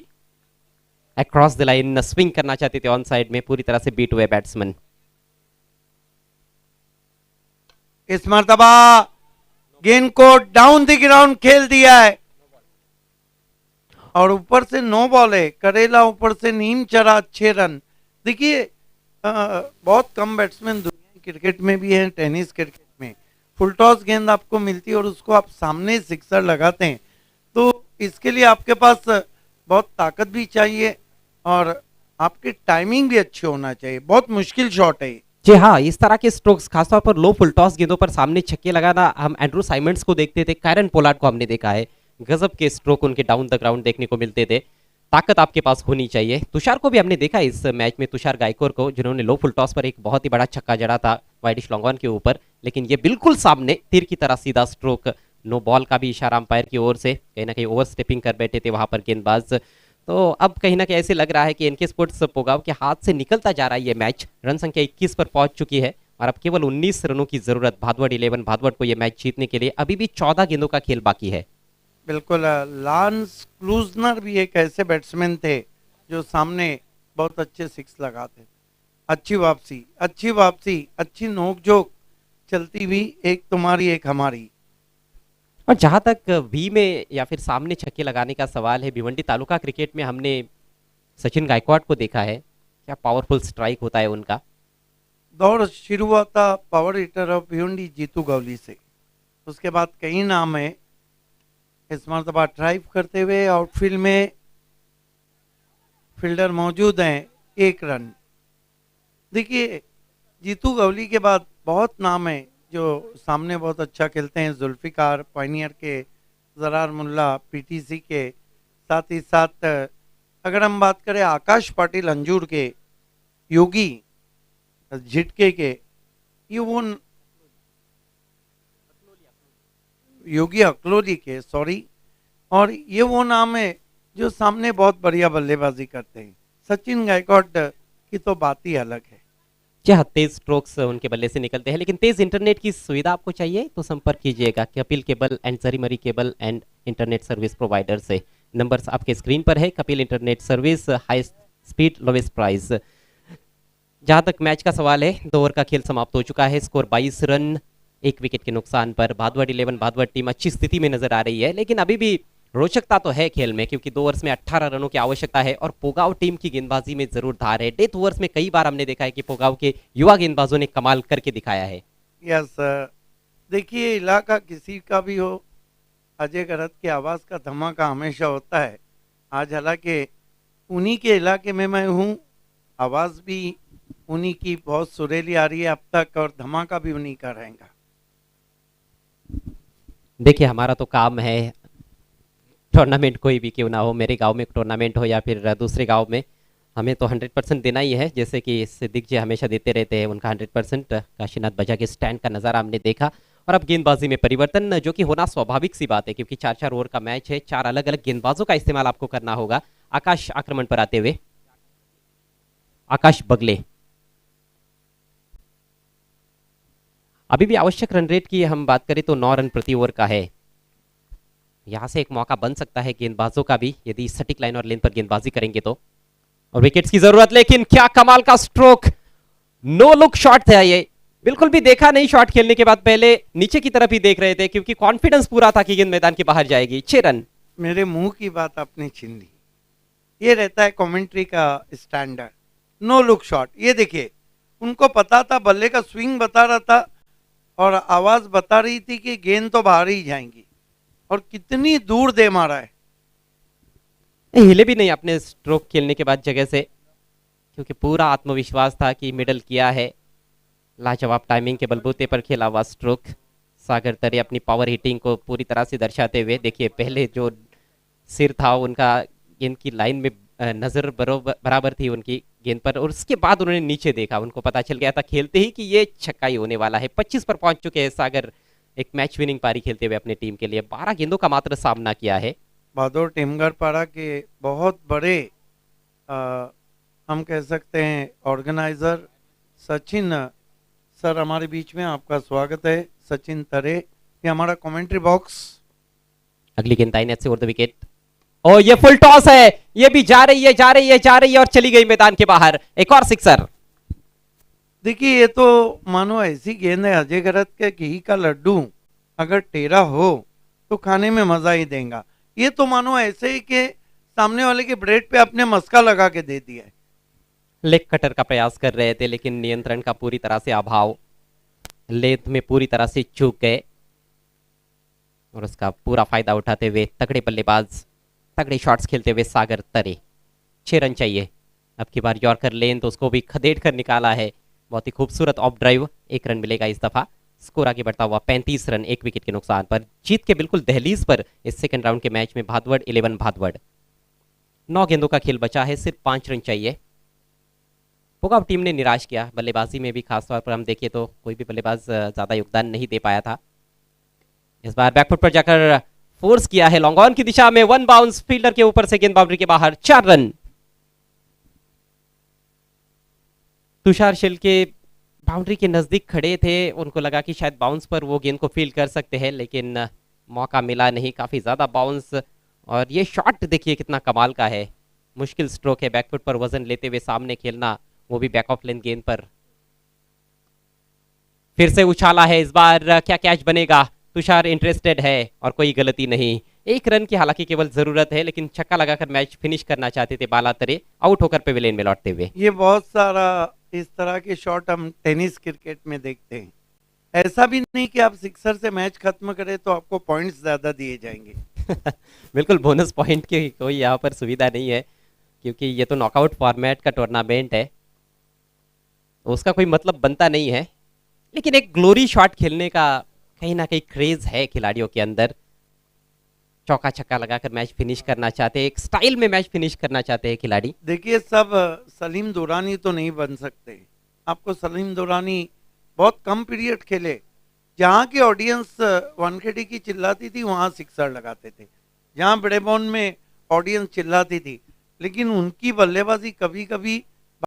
अक्रॉस द लाइन स्विंग करना चाहते थे ऑन साइड में, पूरी तरह से बीट हुए बैट्समैन। इस मरतबा गेंद को डाउन द ग्राउंड खेल दिया है और ऊपर से 9 बॉल है, करेला ऊपर से नीम चरा, 6 रन। देखिए बहुत कम बैट्समैन दुनिया क्रिकेट में भी हैं, टेनिस क्रिकेट में फुल टॉस गेंद आपको मिलती है और उसको आप सामने सिक्सर लगाते हैं, तो इसके लिए आपके पास बहुत ताकत भी चाहिए और आपकी टाइमिंग भी अच्छी होना चाहिए। बहुत मुश्किल शॉट है ये। जी हाँ, इस तरह के स्ट्रोक्स खासतौर पर लो फुल टॉस गेंदों पर सामने छक्के लगाना हम एंड्रू साइमंड्स को देखते थे, कायरन पोलार्ड को हमने देखा है, गजब के स्ट्रोक उनके डाउन द ग्राउंड देखने को मिलते थे। ताकत आपके पास होनी चाहिए। तुषार को भी हमने देखा इस मैच में, तुषार गायकवाड़ को, जिन्होंने लो फुल टॉस पर एक बहुत ही बड़ा छक्का जड़ा था वाइडिश लॉन्ग ऑन के ऊपर, लेकिन ये बिल्कुल सामने तीर की तरह सीधा स्ट्रोक। नो बॉल का भी इशारा अंपायर की ओर से, कहीं ना कहीं ओवर स्टेपिंग कर बैठे थे वहां पर गेंदबाज। तो अब कहीं ना कहीं ऐसे लग रहा है कि एनके स्पोर्ट्स पोगाव के हाथ से निकलता जा रहा है ये मैच। रन संख्या 21 पर पहुंच चुकी है और अब केवल 19 रनों की जरूरत भादवड़ 11 भादवड़ को ये मैच जीतने के लिए। अभी भी 14 गेंदों का खेल बाकी है। बिल्कुल, लांस क्लूजनर भी एक ऐसे बैट्समैन थे जो सामने बहुत अच्छे सिक्स लगाते। अच्छी वापसी, अच्छी वापसी, अच्छी नोकझोंक चलती हुई, एक तुम्हारी एक हमारी। और जहां तक वी में या फिर सामने छक्के लगाने का सवाल है, भिवंडी तालुका क्रिकेट में हमने सचिन गायकवाड़ को देखा है, क्या पावरफुल स्ट्राइक होता है उनका। दौर शुरू हुआ था power hitter of Bhiwandi Jitu Gawli से, उसके बाद कई नाम है। इस मरतबा ड्राइव करते हुए आउटफील्ड में फील्डर मौजूद हैं, 1 रन। देखिए जीतू गवली के बाद बहुत नाम है जो सामने बहुत अच्छा खेलते हैं। जुल्फिकार पायनियर के, जरार मुल्ला पीटीसी के, साथ ही साथ अगर हम बात करें आकाश पाटिल अंजूर के, योगी झिटके के, ये वो योगी अकलोली के, सॉरी, और ये वो नाम है जो सामने बहुत बढ़िया बल्लेबाजी करते हैं। सचिन गायकवाड़ की तो बात ही अलग है। जी हाँ, तेज स्ट्रोक्स उनके बल्ले से निकलते हैं, लेकिन तेज इंटरनेट की सुविधा आपको चाहिए तो संपर्क कीजिएगा Kapil cable and Jarimari cable and internet service provider से। नंबर्स आपके स्क्रीन पर है। Kapil internet service, high speed, lowest price. जहां तक मैच का सवाल है, 2 ओवर का खेल समाप्त हो चुका है। स्कोर 22 रन, 1 विकेट के नुकसान पर। भादवड़ 11 भादवड़ टीम अच्छी स्थिति में नजर आ रही है, लेकिन अभी भी रोचकता तो है खेल में, क्योंकि 2 ओवर्स में 18 रनों की आवश्यकता है और पोगाव टीम की गेंदबाजी में जरूर धार है। डेथ ओवर्स में कई बार हमने देखा है कि पोगाव के युवा गेंदबाजों ने कमाल करके दिखाया है। यस देखिए, इलाका किसी का भी हो, अजय गरत की आवाज़ का धमाका हमेशा होता है। आज हालांकि उन्हीं के इलाके में मैं हूँ, आवाज़ भी उन्हीं की बहुत सुरीली आ रही है अब तक, और धमाका भी उन्हीं का रहेगा। देखिए, हमारा तो काम है, टूर्नामेंट कोई भी क्यों ना हो, मेरे गांव में टूर्नामेंट हो या फिर दूसरे गांव में, हमें तो 100% देना ही है। जैसे कि सिद्दीक जी हमेशा देते रहते हैं उनका 100%। काशीनाथ बजा के स्टैंड का नज़ारा हमने देखा। और अब गेंदबाजी में परिवर्तन, जो कि होना स्वाभाविक सी बात है, क्योंकि 4-4 ओवर का मैच है, 4 अलग अलग गेंदबाजों का इस्तेमाल आपको करना होगा। आकाश आक्रमण पर आते हुए, आकाश बगले। अभी भी आवश्यक रन रेट की हम बात करें तो 9 रन प्रति ओवर का है। यहां से एक मौका बन सकता है गेंदबाजों का भी, यदि सटीक लाइन और लेन पर गेंदबाजी करेंगे तो। और विकेट्स की जरूरत, लेकिन क्या कमाल का स्ट्रोक, नो लुक शॉट था ये। बिल्कुल भी देखा नहीं शॉट खेलने के बाद, पहले नीचे की तरफ ही देख रहे थे, क्योंकि कॉन्फिडेंस पूरा था कि गेंद मैदान के बाहर जाएगी। 6 रन। मेरे मुंह की बात आपने छीन ली। ये रहता है कमेंट्री का स्टैंडर्ड, नो लुक शॉट। ये देखिए, उनको पता था, बल्ले का स्विंग बता रहा था और आवाज बता रही थी कि गेंद तो बाहर ही जाएंगी, और कितनी दूर दे मारा है। हिले भी नहीं अपने स्ट्रोक खेलने के बाद जगह से, क्योंकि पूरा आत्मविश्वास था कि मिडल किया है। लाजवाब टाइमिंग के बलबूते पर खेला हुआ स्ट्रोक। सागर तरे अपनी पावर हिटिंग को पूरी तरह से दर्शाते हुए, देखिए पहले जो सिर था उनका गेंद की लाइन में नजर बराबर थी उनकी गेंद पर, और उसके बाद उन्होंने नीचे देखा, उनको पता चल गया था खेलते ही कि ये छक्का ही होने वाला है। 25 पर पहुंच चुके हैं सागर, एक मैच विनिंग पारी खेलते हुए अपनी टीम के लिए। 12 गेंदों का मात्र सामना किया है। बहादुर टेमगर पाड़ा के बहुत बड़े हम कह सकते हैं ऑर्गेनाइजर सचिन सर हमारे बीच में, आपका स्वागत है। सचिन तरे, ये हमारा कमेंट्री बॉक्स। अगली गेंद दाईं net say over the wicket, और ये फुल टॉस है, ये भी जा रही है, जा रही है, जा रही है और चली गई मैदान के बाहर। एक और सिक्सर। देखिए, ये तो मानो ऐसी गेंद है, अजय गरत के घी का लड्डू अगर टेढ़ा हो तो खाने में मजा ही देगा। ये तो मानो ऐसे ही कि सामने वाले के ब्रेड पे अपने मस्का लगा के दे दिया है। लेग कटर का प्रयास कर रहे थे, लेकिन नियंत्रण का पूरी तरह से अभाव, लेंथ में पूरी तरह से चूक गए, और उसका पूरा फायदा उठाते हुए तगड़े बल्लेबाज, तगड़े शॉट्स खेलते हुए सागर तरे। 6 रन चाहिए। अब की बार यॉर्कर लेन तो उसको भी खदेड़ कर निकाला है, बहुत ही खूबसूरत ऑफ ड्राइव। 1 रन मिलेगा इस दफा। स्कोर आगे बढ़ता हुआ 35 रन, 1 विकेट के नुकसान पर। जीत के बिल्कुल दहलीज पर इस सेकंड राउंड के मैच में भादवड़ 11 भादवड़। 9 गेंदों का खेल बचा है, सिर्फ 5 रन चाहिए। पोगाव टीम ने निराश किया, बल्लेबाजी में भी खासतौर पर हम देखें तो कोई भी बल्लेबाज ज्यादा योगदान नहीं दे पाया था। इस बार बैकफुट पर जाकर फोर्स किया है लॉन्ग ऑन की दिशा में, 1 बाउंस फील्डर के ऊपर से, गेंद बाउंड्री के बाहर। 4 रन। तुषार शिल्के बाउंड्री के नजदीक खड़े थे, उनको लगा कि शायद बाउंस पर वो गेंद को फील्ड कर सकते हैं, लेकिन मौका मिला नहीं। काफी ज्यादा बाउंस, और ये शॉट देखिए कितना कमाल का है। मुश्किल स्ट्रोक है, बैकफुट पर वजन लेते हुए सामने खेलना, वो भी बैक ऑफ लेन गेंद पर। फिर से उछाला है, इस बार क्या कैच बनेगा? तुषार इंटरेस्टेड है और कोई गलती नहीं। 1 रन की हालांकि केवल जरूरत है, लेकिन छक्का लगाकर मैच फिनिश करना चाहते थे बाला तरे, आउट होकर पेविलियन में लौटते हुए। ये बहुत सारा इस तरह के शॉट हम टेनिस क्रिकेट में देखते हैं। ऐसा भी नहीं कि आप सिक्सर से मैच खत्म करें तो आपको पॉइंट्स ज्यादा दिए जाएंगे। बिल्कुल, बोनस पॉइंट की कोई यहाँ पर सुविधा नहीं है, क्योंकि ये तो नॉकआउट फॉर्मेट का टूर्नामेंट है, उसका कोई मतलब बनता नहीं है। लेकिन एक ग्लोरी शॉट खेलने का कहीं ना कहीं क्रेज है खिलाड़ियों के अंदर। चौका छक्का लगाकर मैच फिनिश करना चाहते हैं, एक स्टाइल में मैच फिनिश करना चाहते हैं खिलाड़ी। देखिए, सब सलीम दुरानी तो नहीं बन सकते। आपको सलीम दुरानी बहुत कम पीरियड खेले, जहाँ की ऑडियंस वानखेड़े की चिल्लाती थी वहाँ सिक्सर लगाते थे, जहाँ बड़ेबॉन में ऑडियंस चिल्लाती थी, लेकिन उनकी बल्लेबाजी कभी कभी